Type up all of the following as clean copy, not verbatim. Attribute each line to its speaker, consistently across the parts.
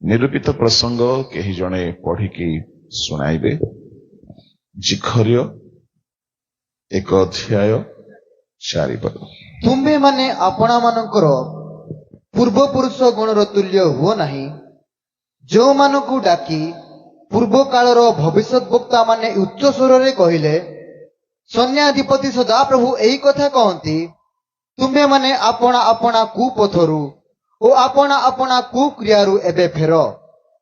Speaker 1: निरूपित प्रसंग केही जणे पढ़िकी सुनाइबे। जिखर्य 1 अध्याय 4 पद।
Speaker 2: तुम्भे माने आपणा मानकर पूर्व पुरुष गुणर तुल्य हुओ नाही, जो मानकु डाकी पूर्व कालर भविष्यत वक्ता माने उच्च स्वर रे कहिले, सैन्याधिपति सदाप्रभु एही कथा कहती, तुम्भे माने आपणा आपणा कुपथरु ओ आपणा आपणा कुक्रियारु एबे फेर,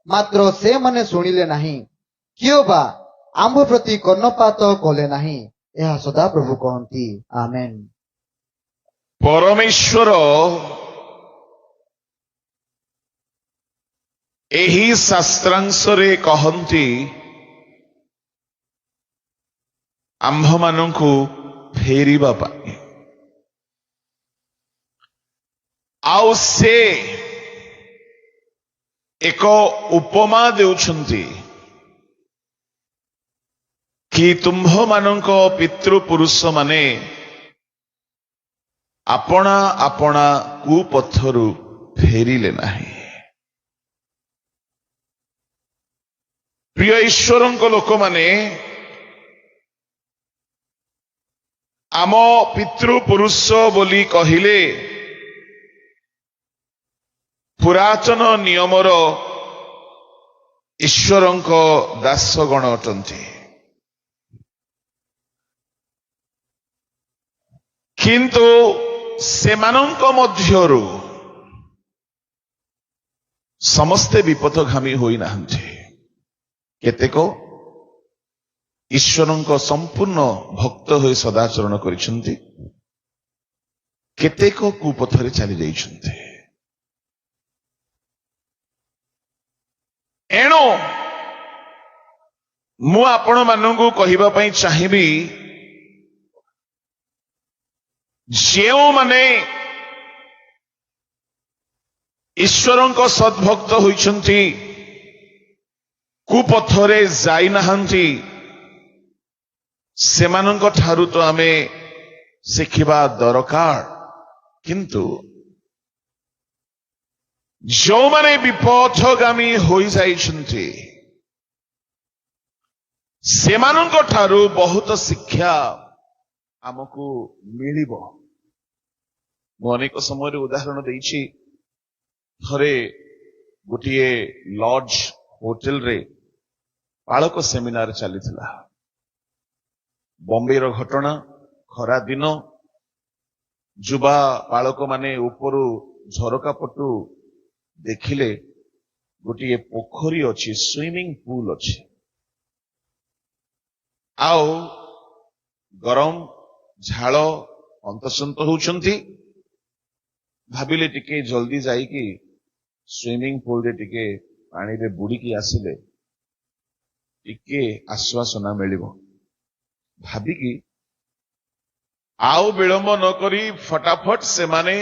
Speaker 2: मात्र से माने सुनिले नाही, कियो बा आंभ प्रति कर्णपात कले नाही। यह सदाप्रभु कहती। आमेन।
Speaker 1: परमेश्वर एही शास्त्रांशरे कहती, आंभ मानंकु फेरिबा पाई। आउ से एक उपमा देउछंती कि तुम्भ मानंक पितृपुरुष माने आपणा आपणा कुपथरु फेरिले नाही। प्रिय ईश्वरंक लोक माने आम पितृपुरुष बोली कहिले पुरातन नियमर ईश्वरंक दासगण अटंती, किंतु सेमानंक मध्यरु समस्ते विपथगामी होई नाहंती। केतेक ईश्वरंक संपूर्ण भक्त होई सदाचरण करिसंती, केतेक कुपथरे चली जाइसंती। एणो मु आपण मानंकु कहिबा पई चाहिबी, जेउ माने ईश्वरंक सद्भक्त होइछंती, कुपथरे जाई नाहंती, सेमानंक ठारु तो आमे शिखिबा दरकार। किंतु जो माने विपथगामी होई जाइछंती, सेमानंक ठारु बहुत शिक्षा आमको मिलिबो। मु अनेक समय उदाहरण देइछि। थरे गोटिए लॉज होटल रे पालक सेमिनार चलीथिला। बॉम्बे रो घटना, खरा दिन, जुबा पालक माने उपरु झरका पटु देखिले गोटिए पोखरी अछि, स्विमिंग पूल अछि। आओ गरम झाल अंतसंत होउछंती, भाबिले टिके जल्दी जाई कि स्विमिंग पूल रे टिके पानी रे बुड़ी की आसिले टिके आश्वासना मिलिबो भाबी कि आओ विलंब न करी फटाफट से माने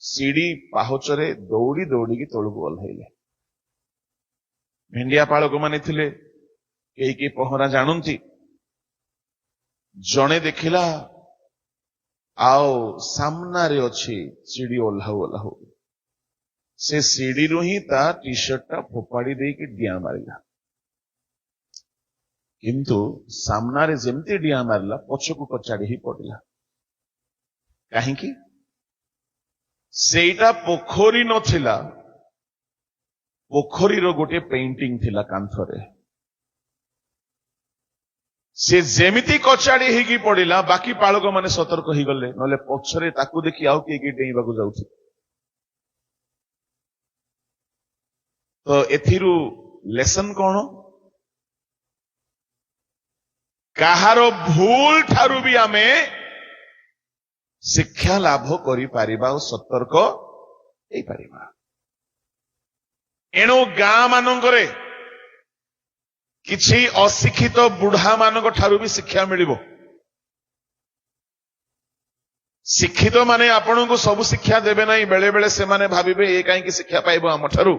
Speaker 1: सीढ़ी पाहोचरे दौड़ी दौड़ी की तळକୁ ओल्हाइले। भेंडिया पालक माने थिले, केही पहरा जानती। जणे देखिला आओ सामना रे अच्छी सीढ़ी ओल्हाऊ ओल्हाऊ, से सीढ़ी रु ही ता टी शर्ट टा फोपाड़ी दे कि डिया मारिला। किंतु सामना रे जेमती डिया मारिला, पछकु कचाड़ी ही पड़िला। काहेकि सेटा पोखरी नथिला, पोखरी रो गोटे पेंटिंग थिला कांथरे। से जेमिति कचाड़ी ही पड़िला, बाकी पालक माने सतर्क ही गले, नले पछरे ताकू देखि आउ के डेइबाकू जाउथि। तो एथिरु लेसन कोन? काहारो भूल ठारू भी आमे शिक्षा लाभ करि पारिबा और सतर्क हेई पारिबा। एणु गां मानंकरे किछि अशिक्षित बुढ़ा मानक ठारू भी शिक्षा मिलिबो। शिक्षित माने आपन को सब शिक्षा देबे नहीं, बेले बेले से माने भाबिबे ए काई की शिक्षा पाइबो हम ठारू।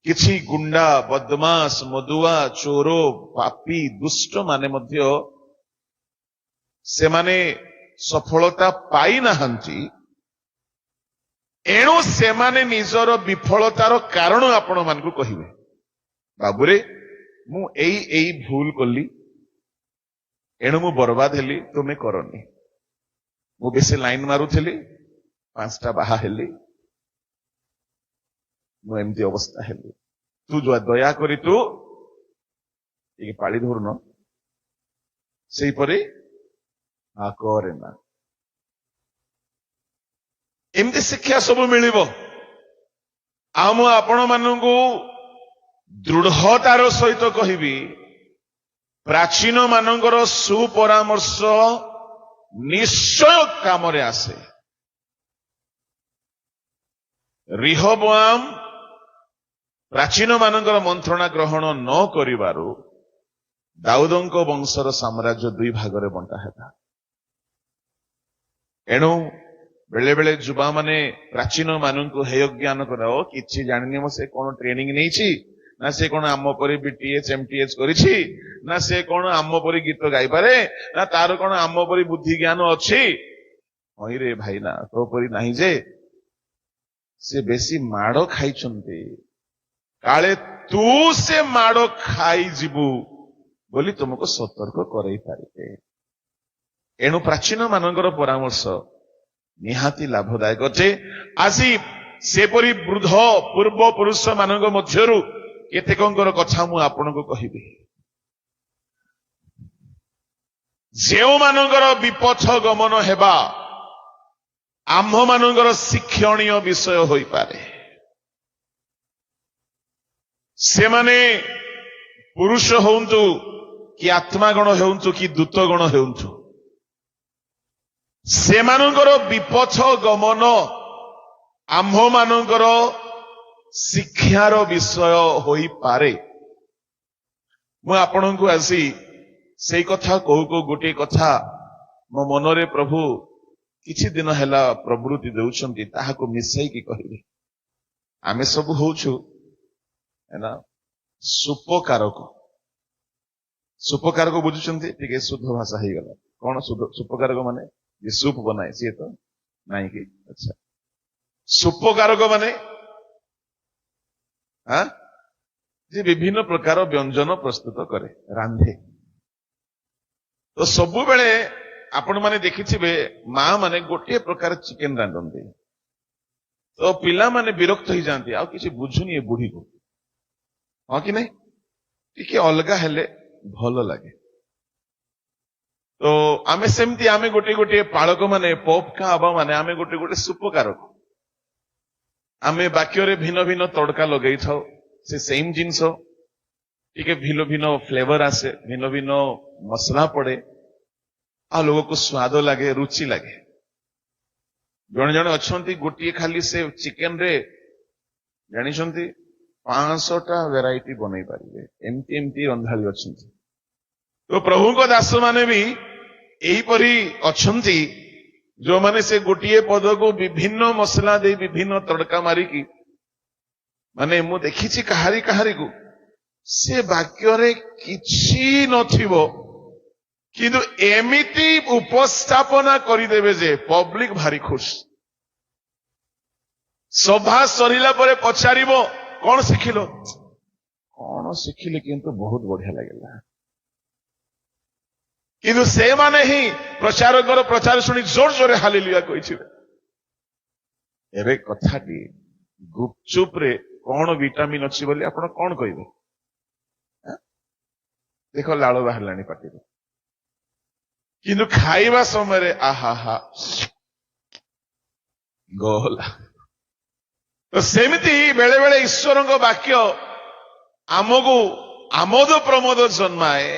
Speaker 1: किछि गुंडा, बदमाश, मदुआ, चोरो, पापी, दुष्ट माने मध्य से माने सफलता पाई नाहंती, ଏଣୁ ସେମାନେ ନିଜର ବିଫଳତାର କାରଣ ଆପଣ ମାନଙ୍କୁ କହିବେ, ବାବୁରେ ମୁଁ ଏଇ ଭୁଲ କଲି, ଏଣୁ ମୁଁ ବର୍ବାଦ ହେଲି, ତୁମେ କରନି। ମୁଁ ବେଶୀ ଲାଇନ ମାରୁଥିଲି, 5ଟା ବାହା ହେଲି, ମୁଁ ଏମିତି ଅବସ୍ଥା ହେଲି। ତୁ ଦୟାକରି ତୁ ଟିକେ ପାଳି ଧରୁନ, ସେଇପରି କରେ ନା। ଏମିତି ଶିକ୍ଷା ସବୁ ମିଳିବ। ଆଉ ମୁଁ ଆପଣ ମାନଙ୍କୁ ଦୃଢତାର ସହିତ କହିବି, ପ୍ରାଚୀନ ମାନଙ୍କର ସୁପରାମର୍ଶ ନିଶ୍ଚୟ କାମରେ ଆସେ। ରିହବୋଆମ ପ୍ରାଚୀନ ମାନଙ୍କର ମନ୍ତ୍ରଣା ଗ୍ରହଣ ନ କରିବାରୁ ଦାଉଦଙ୍କ ବଂଶର ସାମ୍ରାଜ୍ୟ 2 ଭାଗରେ ବଣ୍ଟା ହେଲା। ଏଣୁ ବେଳେ ବେଳେ ଯୁବାମାନେ ପ୍ରାଚୀନ ମାନଙ୍କୁ ହେୟ ଜ୍ଞାନ କର, କିଛି ଜାଣିନି ମୁଁ, ସେ କଣ ଟ୍ରେନିଂ ନେଇଛି, ନା ସେ କଣ ଆମ ପରି BTH MTH କରିଛି, ନା ସେ କଣ ଆମ ପରି ଗୀତ ଗାଇପାରେ, ନା ତାର କଣ ଆମ ପରି ବୁଦ୍ଧି ଜ୍ଞାନ ଅଛି। ହଇରେ ଭାଇନା, ତୋ ପରି ନାହିଁ ଯେ। ସେ ବେଶୀ ମାଡ଼ ଖାଇଛନ୍ତି, କାଳେ ତୁ ସେ ମାଡ଼ ଖାଇଯିବୁ ବୋଲି ତୁମକୁ ସତର୍କ କରାଇ ପାରିବେ। ଏଣୁ ପ୍ରାଚୀନ ମାନଙ୍କର ପରାମର୍ଶ ନିହାତି ଲାଭଦାୟକ ଅଟେ। ଆଜି ସେପରି ବୃଦ୍ଧ ପୂର୍ବ ପୁରୁଷ ମାନଙ୍କ ମଧ୍ୟରୁ କେତେକଙ୍କର କଥା ମୁଁ ଆପଣଙ୍କୁ କହିବି, ଯେଉଁମାନଙ୍କର ବିପଥ ଗମନ ହେବା ଆମ୍ଭମାନଙ୍କର ଶିକ୍ଷଣୀୟ ବିଷୟ ହୋଇପାରେ। ସେମାନେ ପୁରୁଷ ହୁଅନ୍ତୁ କି ଆତ୍ମାଗଣ ହୁଅନ୍ତୁ କି ଦୂତଗଣ ହୁଅନ୍ତୁ, ସେମାନଙ୍କର ବିପଥ ଗମନ ଆମ୍ଭମାନଙ୍କର ଶିକ୍ଷାର ବିଷୟ ହୋଇପାରେ। ମୁଁ ଆପଣଙ୍କୁ ଆସି ସେଇ କଥା କହୁ କହୁ ଗୋଟିଏ କଥା ମୋ ମନରେ ପ୍ରଭୁ କିଛି ଦିନ ହେଲା ପ୍ରବୃତ୍ତି ଦେଉଛନ୍ତି, ତାହାକୁ ମିଶାଇକି କହିବି। ଆମେ ସବୁ ହଉଛୁ ସୁପକାରକ। ସୁପକାରକ ବୁଝୁଛନ୍ତି? ଟିକେ ଶୁଦ୍ଧ ଭାଷା ହେଇଗଲା। କଣ ସୁପକାରକ ମାନେ? ଯେ ସୁପ ବନାଏ ସିଏ ତ ନାଇଁ କି? ଆଚ୍ଛା, ସୁପକାରକ ମାନେ ଯେ ବିଭିନ୍ନ ପ୍ରକାର ବ୍ୟଞ୍ଜନ ପ୍ରସ୍ତୁତ କରେ, ରାନ୍ଧେ। ତ ସବୁବେଳେ ଆପଣ ମାନେ ଦେଖିଥିବେ ମା ମାନେ ଗୋଟିଏ ପ୍ରକାର ଚିକେନ ରାନ୍ଧନ୍ତି, ତ ପିଲାମାନେ ବିରକ୍ତ ହେଇଯାଆନ୍ତି, ଆଉ କିଛି ବୁଝୁନି ଏ ବୁଢୀକୁ। ହଁ କି ନାଇଁ? ଟିକେ ଅଲଗା ହେଲେ ଭଲ ଲାଗେ। ତ ଆମେ ସେମିତି ଆମେ ଗୋଟିଏ ପାଳକ ମାନେ, ପପକା ହବା ମାନେ ଆମେ ଗୋଟେ ସୁପକାରକ। ଆମେ ବାକ୍ୟରେ ଭିନ୍ନ ଭିନ୍ନ ତଡକା ଲଗେଇଥାଉ, ସେ ସେମ୍ ଜିନିଷ ଟିକେ ଭିନ୍ନ ଭିନ୍ନ ଫ୍ଲେଭର ଆସେ, ଭିନ୍ନ ଭିନ୍ନ ମସଲା ପଡେ, ଆଉ ଲୋକକୁ ସ୍ୱାଦ ଲାଗେ, ରୁଚି ଲାଗେ। ଜଣେ ଜଣେ ଅଛନ୍ତି ଗୋଟିଏ ଖାଲି ସେ ଚିକେନରେ ଜାଣିଛନ୍ତି 500ଟା ଭେରାଇଟି ବନେଇ ପାରିବେ, ଏମିତି ରନ୍ଧାଳି ଅଛନ୍ତି। ତ ପ୍ରଭୁଙ୍କ ଦାସ ମାନେ ବି ଏହିପରି ଅଛନ୍ତି, ଯୋଉମାନେ ସେ ଗୋଟିଏ ପଦକୁ ବିଭିନ୍ନ ମସଲା ଦେଇ ବିଭିନ୍ନ ତଡକା ମାରିକି, ମାନେ ମୁଁ ଦେଖିଛି କାହାରିକୁ ସେ ବାକ୍ୟରେ କିଛି ନଥିବ କିନ୍ତୁ ଏମିତି ଉପସ୍ଥାପନା କରିଦେବେ ଯେ ପବ୍ଲିକ ଭାରି ଖୁସି। ସଭା ସରିଲା ପରେ ପଚାରିବ କଣ ଶିଖିଲ? କଣ ଶିଖିଲି କିନ୍ତୁ ବହୁତ ବଢିଆ ଲାଗିଲା। କିନ୍ତୁ ସେମାନେ ହିଁ ପ୍ରଚାରକର ପ୍ରଚାର ଶୁଣି ଜୋର ଜୋରେ ହାଲେଲୁୟା କହିଥିବେ। ଏବେ କଥାଟି ଗୁପଚୁପରେ କଣ ଭିଟାମିନ ଅଛି ବୋଲି ଆପଣ କଣ କହିବେ? ଦେଖ ଲାଳ ବାହାରିଲାଣି ପାଟିରୁ। କିନ୍ତୁ ଖାଇବା ସମୟରେ ଆହା ଗଲା। ତ ସେମିତି ବେଳେ ବେଳେ ଈଶ୍ୱରଙ୍କ ବାକ୍ୟ ଆମକୁ ଆମୋଦ ପ୍ରମୋଦ ଜନ୍ମାଏ,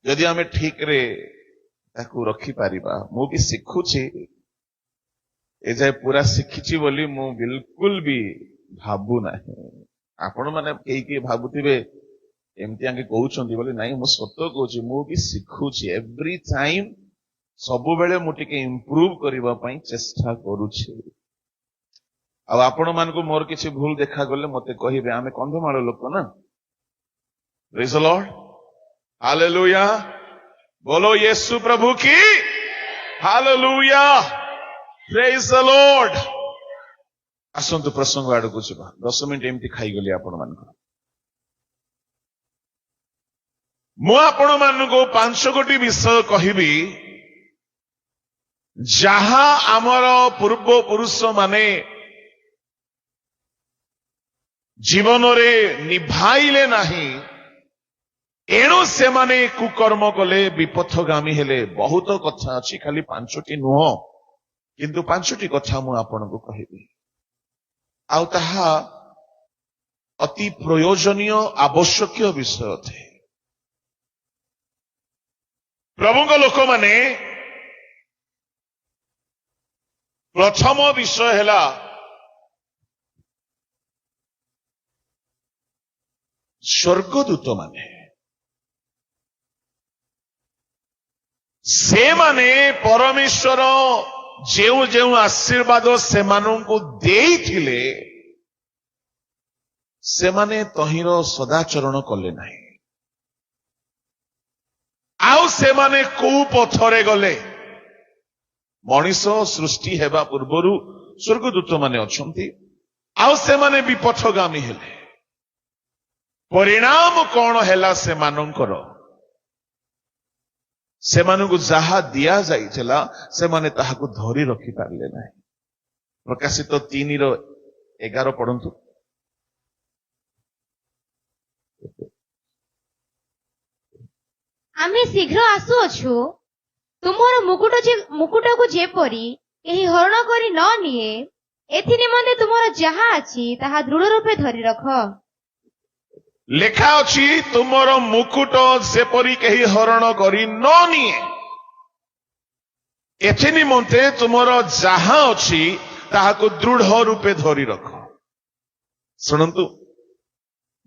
Speaker 1: ଯଦି ଆମେ ଠିକରେ ତାକୁ ରଖିପାରିବା। ମୁଁ ବି ଶିଖୁଛି, ଏଯାଏ ପୁରା ଶିଖିଛି ବୋଲି ମୁଁ ବିଲକୁଲ ବି ଭାବୁ ନାହିଁ। ଆପଣ ମାନେ କେହି ଭାବୁଥିବେ ଏମିତି ଆଙ୍କେ କହୁଛନ୍ତି ବୋଲି, ନାଇଁ ମୁଁ ସତ କହୁଛି, ମୁଁ ବି ଶିଖୁଛି। ଏଭ୍ରି ଟାଇମ ସବୁବେଳେ ମୁଁ ଟିକେ ଇମ୍ପ୍ରୁଭ କରିବା ପାଇଁ ଚେଷ୍ଟା କରୁଛି। ଆଉ ଆପଣ ମାନଙ୍କୁ ମୋର କିଛି ଭୁଲ ଦେଖାଗଲେ ମତେ କହିବେ, ଆମେ କନ୍ଧମାଳ ଲୋକ ନା। ପ୍ରେଜ ଦ ଲର୍ଡ, ହାଲେଲୁୟା, ବୋलो यीशु प्रभु की, हालेलुया, प्रेज द लॉर्ड। ଆସନ୍ତୁ ପ୍ରସଙ୍ଗ ଆଡକୁ ଯିବା। 10 ମିନିଟ ଏମିତି ଖାଇଗଲି ଆପଣମାନଙ୍କର। ମୁଁ ଆପଣମାନଙ୍କୁ 5 ଗୋଟି ବିଷୟ କହିବି, ଯାହା ଆମର ପୂର୍ବପୁରୁଷ ମାନେ ଜୀବନରେ ନିଭାଇଲେ ନାହିଁ, ଏଣୁ ସେମାନେ କୁକର୍ମ କଲେ, ବିପଥଗାମୀ ହେଲେ। ବହୁତ କଥା ଅଛି, ଖାଲି 5ଟି ନୁହଁ, କିନ୍ତୁ 5ଟି କଥା ମୁଁ ଆପଣଙ୍କୁ କହିବି। ଆଉ ତାହା ଅତି ପ୍ରୟୋଜନୀୟ ଆବଶ୍ୟକୀୟ ବିଷୟ ଅଟେ। ପ୍ରଭୁଙ୍କ ଲୋକମାନେ, ପ୍ରଥମ ବିଷୟ ହେଲା ସ୍ୱର୍ଗଦୂତମାନେ। ସେମାନେ ପରମେଶ୍ୱର ଯେଉଁ ଯେଉଁ ଆଶୀର୍ବାଦ ସେମାନଙ୍କୁ ଦେଇଥିଲେ, ସେମାନେ ତହିଁର ସଦାଚରଣ କଲେ ନାହିଁ। ଆଉ ସେମାନେ କୋଉ ପଥରେ ଗଲେ? ମଣିଷ ସୃଷ୍ଟି ହେବା ପୂର୍ବରୁ ସ୍ୱର୍ଗଦୂତମାନେ ଅଛନ୍ତି, ଆଉ ସେମାନେ ବିପଥଗାମୀ ହେଲେ। ପରିଣାମ କଣ ହେଲା ସେମାନଙ୍କର? ସେମାନଙ୍କୁ ଯାହା ଦିଆଯାଇଥିଲା ସେମାନେ ତାହାକୁ ଧରି ରଖିପାରିଲେ ନାହିଁ। ପ୍ରକାଶିତ 3:11 ପଢନ୍ତୁ।
Speaker 3: ଆମେ ଶୀଘ୍ର ଆସୁଅଛୁ, ତୁମର ମୁକୁଟକୁ ଯେପରି କେହି ହରଣ କରି ନ ନିଏ, ଏଥି ନିମନ୍ତେ ତୁମର ଯାହା ଅଛି ତାହା ଦୃଢ ରୂପେ ଧରି ରଖ।
Speaker 1: ଲେଖା ଅଛି, ତୁମର ମୁକୁଟ ଯେପରି କେହି ହରଣ କରି ନ ନିଏ, ଏଥି ନିମନ୍ତେ ତୁମର ଯାହା ଅଛି ତାହାକୁ ଦୃଢ ରୂପେ ଧରି ରଖ। ଶୁଣନ୍ତୁ,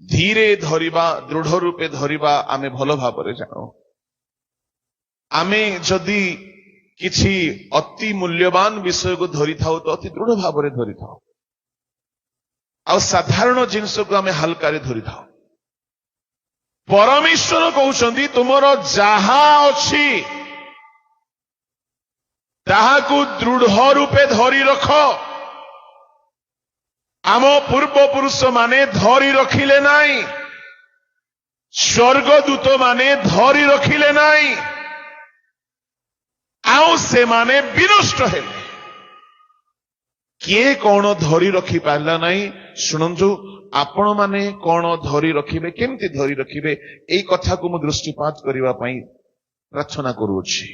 Speaker 1: ଧୀରେ ଧରିବା, ଦୃଢ ରୂପେ ଧରିବା ଆମେ ଭଲ ଭାବରେ ଜାଣୁ। ଆମେ ଯଦି କିଛି ଅତି ମୂଲ୍ୟବାନ ବିଷୟକୁ ଧରିଥାଉ ତ ଅତି ଦୃଢ ଭାବରେ ଧରିଥାଉ, ଆଉ ସାଧାରଣ ଜିନିଷକୁ ଆମେ ହାଲକାରେ ଧରିଥାଉ। ପରମେଶ୍ୱର କହୁଛନ୍ତି, ତୁମର ଯାହା ଅଛି ତାହାକୁ ଦୃଢ ରୂପେ ଧରି ରଖ। ଆମ ପୂର୍ବପୁରୁଷ ମାନେ ଧରି ରଖିଲେ ନାହିଁ, ସ୍ୱର୍ଗଦୂତ ମାନେ ଧରି ରଖିଲେ ନାହିଁ, ଆଉ ସେମାନେ ବିନଷ୍ଟ ହେଲେ। କିଏ କଣ ଧରି ରଖି ପାରିଲା ନାହିଁ? ଶୁଣନ୍ତୁ, ଆପଣମାନେ କଣ ଧରି ରଖିବେ, କେମିତି ଧରି ରଖିବେ, ଏଇ କଥାକୁ ମୁଁ ଦୃଷ୍ଟିପାତ କରିବା ପାଇଁ ପ୍ରାର୍ଥନା କରୁଅଛି।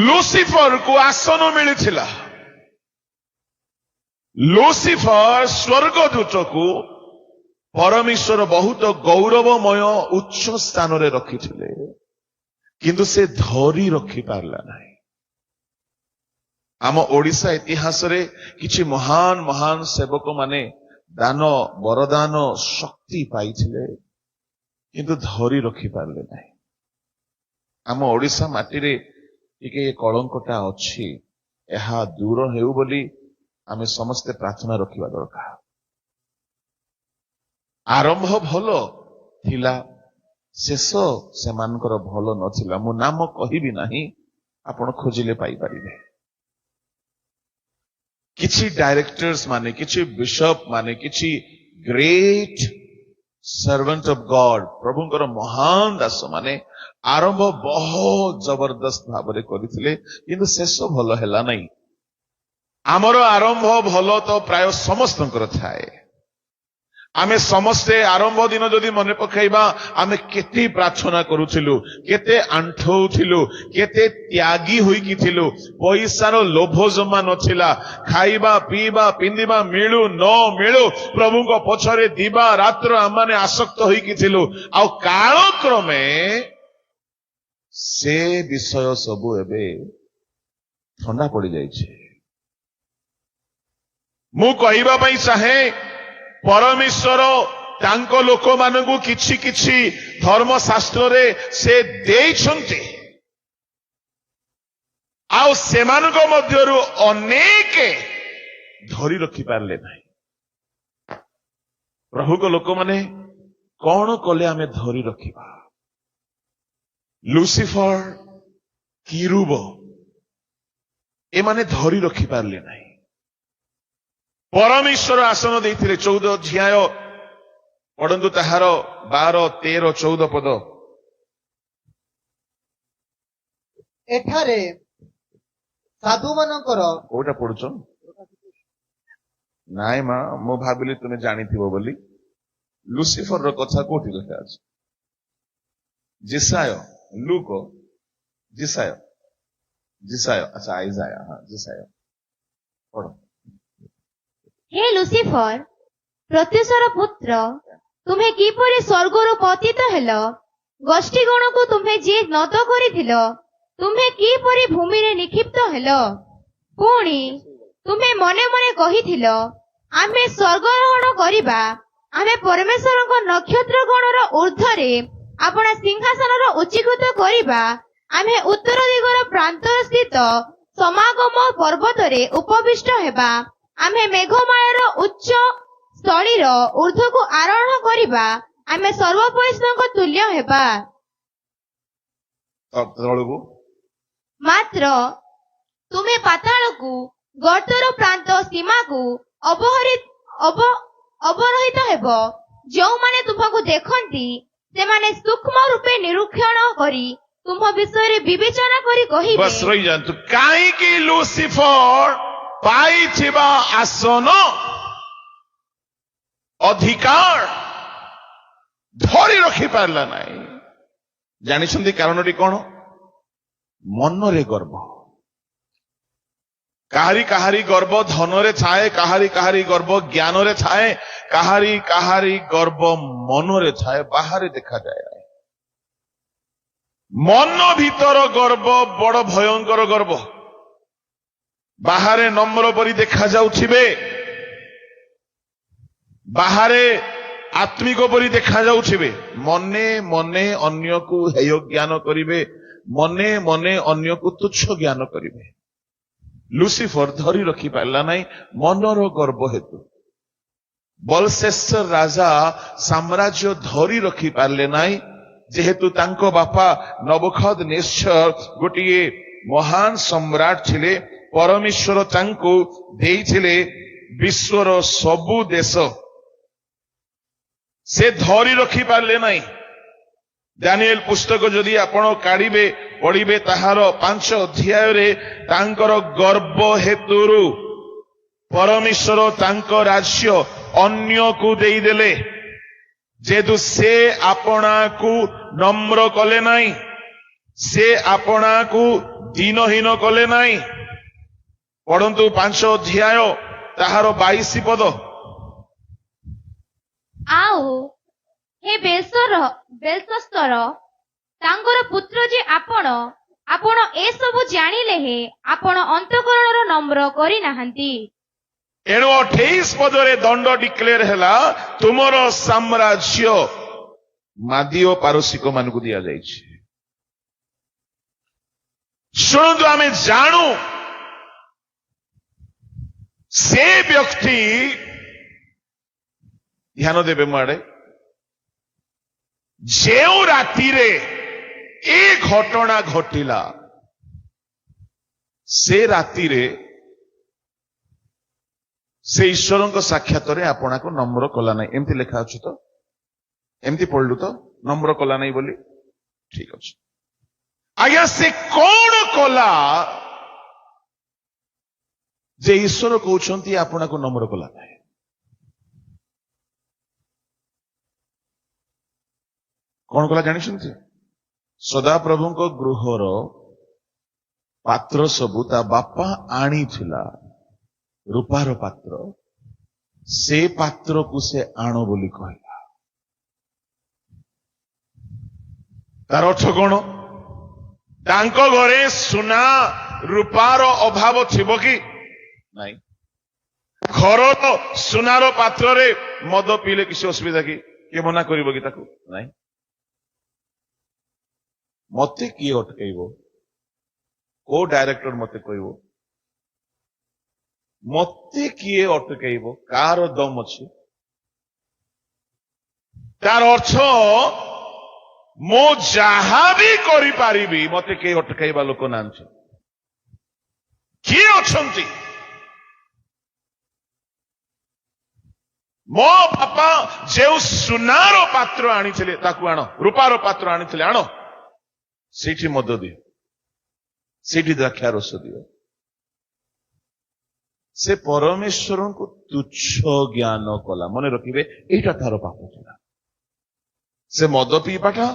Speaker 1: ଲୁସିଫରକୁ ଆସନ ମିଳିଥିଲା। ଲୁସିଫର ସ୍ୱର୍ଗଦୂତକୁ ପରମେଶ୍ୱର ବହୁତ ଗୌରବମୟ ଉଚ୍ଚ ସ୍ଥାନରେ ରଖିଥିଲେ, କିନ୍ତୁ ସେ ଧରି ରଖି ପାରିଲା ନାହିଁ। ଆମ ଓଡ଼ିଶା ଇତିହାସରେ କିଛି ମହାନ ମହାନ ସେବକ ମାନେ ଦାନ, ବରଦାନ, ଶକ୍ତି ପାଇଥିଲେ, କିନ୍ତୁ ଧରି ରଖି ପାରିଲେ ନାହିଁ। ଆମ ଓଡ଼ିଶା ମାଟିରେ ଟିକେ କଳଙ୍କଟା ଅଛି, ଏହା ଦୂର ହେଉ ବୋଲି ଆମେ ସମସ୍ତେ ପ୍ରାର୍ଥନା ରଖିବା ଦରକାର। ଆରମ୍ଭ ଭଲ ଥିଲା, ଶେଷ ସେମାନଙ୍କର ଭଲ ନଥିଲା। ମୁଁ ନାମ କହିବି ନାହିଁ, ଆପଣ ଖୋଜିଲେ ପାଇପାରିବେ। କିଛି ଡାଇରେକ୍ଟର୍ସ ମାନେ, କିଛି ବିଶପ ମାନେ, କିଛି ଗ୍ରେଟ୍ ସର୍ଭେଣ୍ଟ ଅଫ ଗଡ୍, ପ୍ରଭୁଙ୍କର ମହାନ ଦାସ ମାନେ ଆରମ୍ଭ ବହୁତ ଜବରଦସ୍ତ ଭାବରେ କରିଥିଲେ, କିନ୍ତୁ ଶେଷ ଭଲ ହେଲା ନାହିଁ। ଆମର ଆରମ୍ଭ ଭଲ ତ ପ୍ରାୟ ସମସ୍ତଙ୍କର ଥାଏ। ଆମେ ସମସ୍ତେ ଆରମ୍ଭ ଦିନ ଯଦି ମନେ ପକାଇବା, ଆମେ କେତେ ପ୍ରାର୍ଥନା କରୁଥିଲୁ, କେତେ ଆଣ୍ଠଉଥିଲୁ, କେତେ ତ୍ୟାଗୀ ହୋଇକି ଥିଲୁ। ପଇସାର ଲୋଭ ଜମା ନଥିଲା। ଖାଇବା, ପିଇବା, ପିନ୍ଧିବା ମିଳୁ ନ ମିଳୁ ପ୍ରଭୁଙ୍କ ପଛରେ ଦିବା ରାତ୍ର ଆମମାନେ ଆସକ୍ତ ହୋଇକି ଥିଲୁ। ଆଉ କାଳକ୍ରମେ ସେ ବିଷୟ ସବୁ ଏବେ ଥଣ୍ଡା ପଡିଯାଇଛି। ମୁଁ କହିବା ପାଇଁ ଚାହେଁ, ପରମେଶ୍ୱର ତାଙ୍କ ଲୋକମାନଙ୍କୁ କିଛି କିଛି ଧର୍ମଶାସ୍ତ୍ରରେ ସେ ଦେଇଛନ୍ତି, ଆଉ ସେମାନଙ୍କ ମଧ୍ୟରୁ ଅନେକ ଧରି ରଖିପାରିଲେ ନାହିଁ। ପ୍ରଭୁଙ୍କ ଲୋକମାନେ କଣ କଲେ ଆମେ ଧରି ରଖିବା? ଲୁସିଫର, କିରୁବ, ଏମାନେ ଧରି ରଖିପାରିଲେ ନାହିଁ। ପରମେଶ୍ୱର ଆସନ ଦେଇଥିଲେ 14 ଅଧ୍ୟାୟ ପଢନ୍ତୁ ତାହାର 12, 13, 14 ପଦ।
Speaker 2: ଏଠାରେ ସାଧୁମାନଙ୍କର
Speaker 1: କୋଉଟା ପଢୁଛ? ନାଇଁ ମା, ମୁଁ ଭାବିଲି ତୁମେ ଜାଣିଥିବ ବୋଲି। ଲୁସିଫର ର କଥା କୋଉଠି ଲେଖା ଅଛି? ଜିସାୟ, ଲୁକ, ଜିସାୟ, ଆଚ୍ଛା ଆଇଜାୟ, ହଁ ଜିସାୟ ପଢ।
Speaker 3: ହେ ଲୁସିଫର, ପ୍ରତ୍ୟୁଷର ପୁତ୍ର, ତୁମେ କିପରି ସ୍ୱର୍ଗରୁ ପତିତ ହେଲ? ଗୋଷ୍ଠୀଗଣକୁ ତୁମେ ଯିଏ ନତ କରିଥିଲ, ତୁମେ କିପରି ଭୂମିରେ ନିକ୍ଷିପ୍ତ ହେଲ? ପୁଣି ତୁମେ ମନେ ମନେ କହିଥିଲ, ଆମେ ସ୍ୱର୍ଗାରୋହଣ କରିବା, ଆମେ ପରମେଶ୍ୱରଙ୍କ ନକ୍ଷତ୍ର ଗଣର ଊର୍ଦ୍ଧ୍ୱରେ ଆପଣା ସିଂହାସନର ଉଚ୍ଚୀକୃତ କରିବା, ଆମେ ଉତ୍ତର ଦିଗର ପ୍ରାନ୍ତର ସ୍ଥିତ ସମାଗମ ପର୍ବତରେ ଉପବିଷ୍ଟ ହେବା, ଆମେ ମେଘମାଳାର ଉଚ୍ଚ ସ୍ଥଳୀର ଊର୍ଦ୍ଧ୍ୱକୁ ଆରୋହଣ କରିବା, ଆମେ ସର୍ବପରିଷ୍ଣଙ୍କ ତୁଲ୍ୟ ହେବା।
Speaker 1: ତଳକୁ
Speaker 3: ମାତ୍ର ତୁମେ ପାତାଳକୁ, ଗର୍ତ୍ତର ପ୍ରାନ୍ତ ସୀମାକୁ ଅବରୋହିତ ହେବ। ଯେଉଁମାନେ ତୁମକୁ ଦେଖନ୍ତି ସେମାନେ ସୂକ୍ଷ୍ମ ରୂପେ ନିରୀକ୍ଷଣ କରି ତୁମ ବିଷୟରେ ବିବେଚନା କରି କହିବେ,
Speaker 1: ବସ୍ ରହିଯାଆନ୍ତୁ। କାହିଁକି ଲୁସିଫର ପାଇଥିବା ଆସନ ଅଧିକାର ଧରି ରଖିପାରିଲା ନାହିଁ? ଜାଣିଛନ୍ତି କାରଣଟି କଣ? ମନରେ ଗର୍ବ। କାହାରି କାହାରି ଗର୍ବ ଧନରେ ଥାଏ, କାହାରି କାହାରି ଗର୍ବ ଜ୍ଞାନରେ ଥାଏ, କାହାରି କାହାରି ଗର୍ବ ମନରେ ଥାଏ, ବାହାରେ ଦେଖାଯାଏ ନାହିଁ। ମନ ଭିତର ଗର୍ବ ବଡ ଭୟଙ୍କର ଗର୍ବ। ବାହାରେ ନମ୍ର ପରି ଦେଖାଯାଉଥିବେ, ବାହାରେ ଆତ୍ମିକ ପରି ଦେଖାଯାଉଥିବେ, ମନେ ମନେ ଅନ୍ୟକୁ ହେୟ ଜ୍ଞାନ କରିବେ, ମନେ ମନେ ଅନ୍ୟକୁ ତୁଚ୍ଛ ଜ୍ଞାନ କରିବେ। ଲୁସିଫର ଧରି ରଖିପାରିଲା ନାହିଁ ମନର ଗର୍ବ ହେତୁ। ବଲଶେସ୍ତର ରାଜା ସାମ୍ରାଜ୍ୟ ଧରି ରଖିପାରିଲେ ନାହିଁ, ଯେହେତୁ ତାଙ୍କ ବାପା ନବୁକଦନେସ୍ସର ଗୋଟିଏ ମହାନ ସମ୍ରାଟ ଥିଲେ। ପରମେଶ୍ୱର ତାଙ୍କୁ ଦେଇଥିଲେ ବିଶ୍ୱର ସବୁ ଦେଶ, ସେ ଧରି ରଖିପାରିଲେ ନାହିଁ। ଦାନିଏଲ ପୁସ୍ତକ ଯଦି ଆପଣ କାଢିବେ ପଢିବେ, ତାହାର 5 ଅଧ୍ୟାୟରେ ତାଙ୍କର ଗର୍ବ ହେତୁରୁ ପରମେଶ୍ୱର ତାଙ୍କ ରାଜ୍ୟ ଅନ୍ୟକୁ ଦେଇଦେଲେ, ଯେହେତୁ ସେ ଆପଣାକୁ ନମ୍ର କଲେ ନାହିଁ, ସେ ଆପଣାକୁ ଦିନହୀନ କଲେ ନାହିଁ। ପଢନ୍ତୁ 5 ଅଧ୍ୟାୟ ତାହାର 22 ପଦ।
Speaker 3: ଆଉ ହେ ବେଲଶସ୍ତର, ତାଙ୍କର ପୁତ୍ର ଯେ ଆପଣ ଏସବୁ ଜାଣିଲେ ହେ ଆପଣ ଅନ୍ତଃକରଣର ନମ୍ର କରିନାହାନ୍ତି।
Speaker 1: ଏଣୁ 28 ପଦରେ ଦଣ୍ଡ ଡିକ୍ଲେୟାର ହେଲା, ତୁମର ସାମ୍ରାଜ୍ୟ ମାଦି ଓ ପାରସିକ ମାନଙ୍କୁ ଦିଆଯାଇଛି। ଶୁଣନ୍ତୁ, ଆମେ ଜାଣୁ ସେ ବ୍ୟକ୍ତି, ଧ୍ୟାନ ଦେବେ ମୋ ଆଡେ, ଯେଉଁ ରାତିରେ ଏ ଘଟଣା ଘଟିଲା, ସେ ରାତିରେ ସେ ଈଶ୍ୱରଙ୍କ ସାକ୍ଷାତରେ ଆପଣାକୁ ନମ୍ର କଲା ନାହିଁ। ଏମିତି ଲେଖା ଅଛି ତ? ଏମିତି ପଢିଲୁ ତ, ନମ୍ର କଲା ନାହିଁ ବୋଲି? ଠିକ ଅଛି ଆଜ୍ଞା। ସେ କଣ କଲା ଯେ ଈଶ୍ୱର କହୁଛନ୍ତି ଆପଣାକୁ ନମ୍ର କଲା ନାହିଁ? କଣ କଲା ଜାଣିଛନ୍ତି? ସଦାପ୍ରଭୁଙ୍କ ଗୃହର ପାତ୍ର ସବୁ ତା ବାପା ଆଣିଥିଲା, ରୂପାର ପାତ୍ର, ସେ ପାତ୍ରକୁ ସେ ଆଣ ବୋଲି କହିଲା। ତାର ଅର୍ଥ କଣ? ତାଙ୍କ ଘରେ ସୁନା ରୂପାର ଅଭାବ ଥିବ କି ନାଇଁ? ଘରର ସୁନାର ପାତ୍ରରେ ମଦ ପିଇଲେ କିଛି ଅସୁବିଧା କି? କିଏ ମନା କରିବ କି ତାକୁ? ନାଇଁ। ମତେ କିଏ ଅଟକେଇବ? କୋଉ ଡାଇରେକ୍ଟର ମତେ କହିବ? ମତେ କିଏ ଅଟକେଇବ? କାହାର ଦମ ଅଛି? ତାର ଅର୍ଥ, ମୁଁ ଯାହା ବି କରିପାରିବି, ମତେ କେହି ଅଟକେଇବା ଲୋକ ନାହାନ୍ତି। କିଏ ଅଛନ୍ତି? ମୋ ବାପା ଯେଉଁ ସୁନାର ପାତ୍ର ଆଣିଥିଲେ ତାକୁ ଆଣ, ରୂପାର ପାତ୍ର ଆଣିଥିଲେ ଆଣ, ସେଇଠି ମଦ ଦିଅ, ସେଇଠି ଦ୍ରାକ୍ଷା ରସ ଦିଅ। ସେ ପରମେଶ୍ୱରଙ୍କୁ ତୁଚ୍ଛ ଜ୍ଞାନ କଲା। ମନେ ରଖିବେ, ଏଇଟା ତାର ପାପ ଥିଲା। ସେ ମଦ ପିଇବାଟା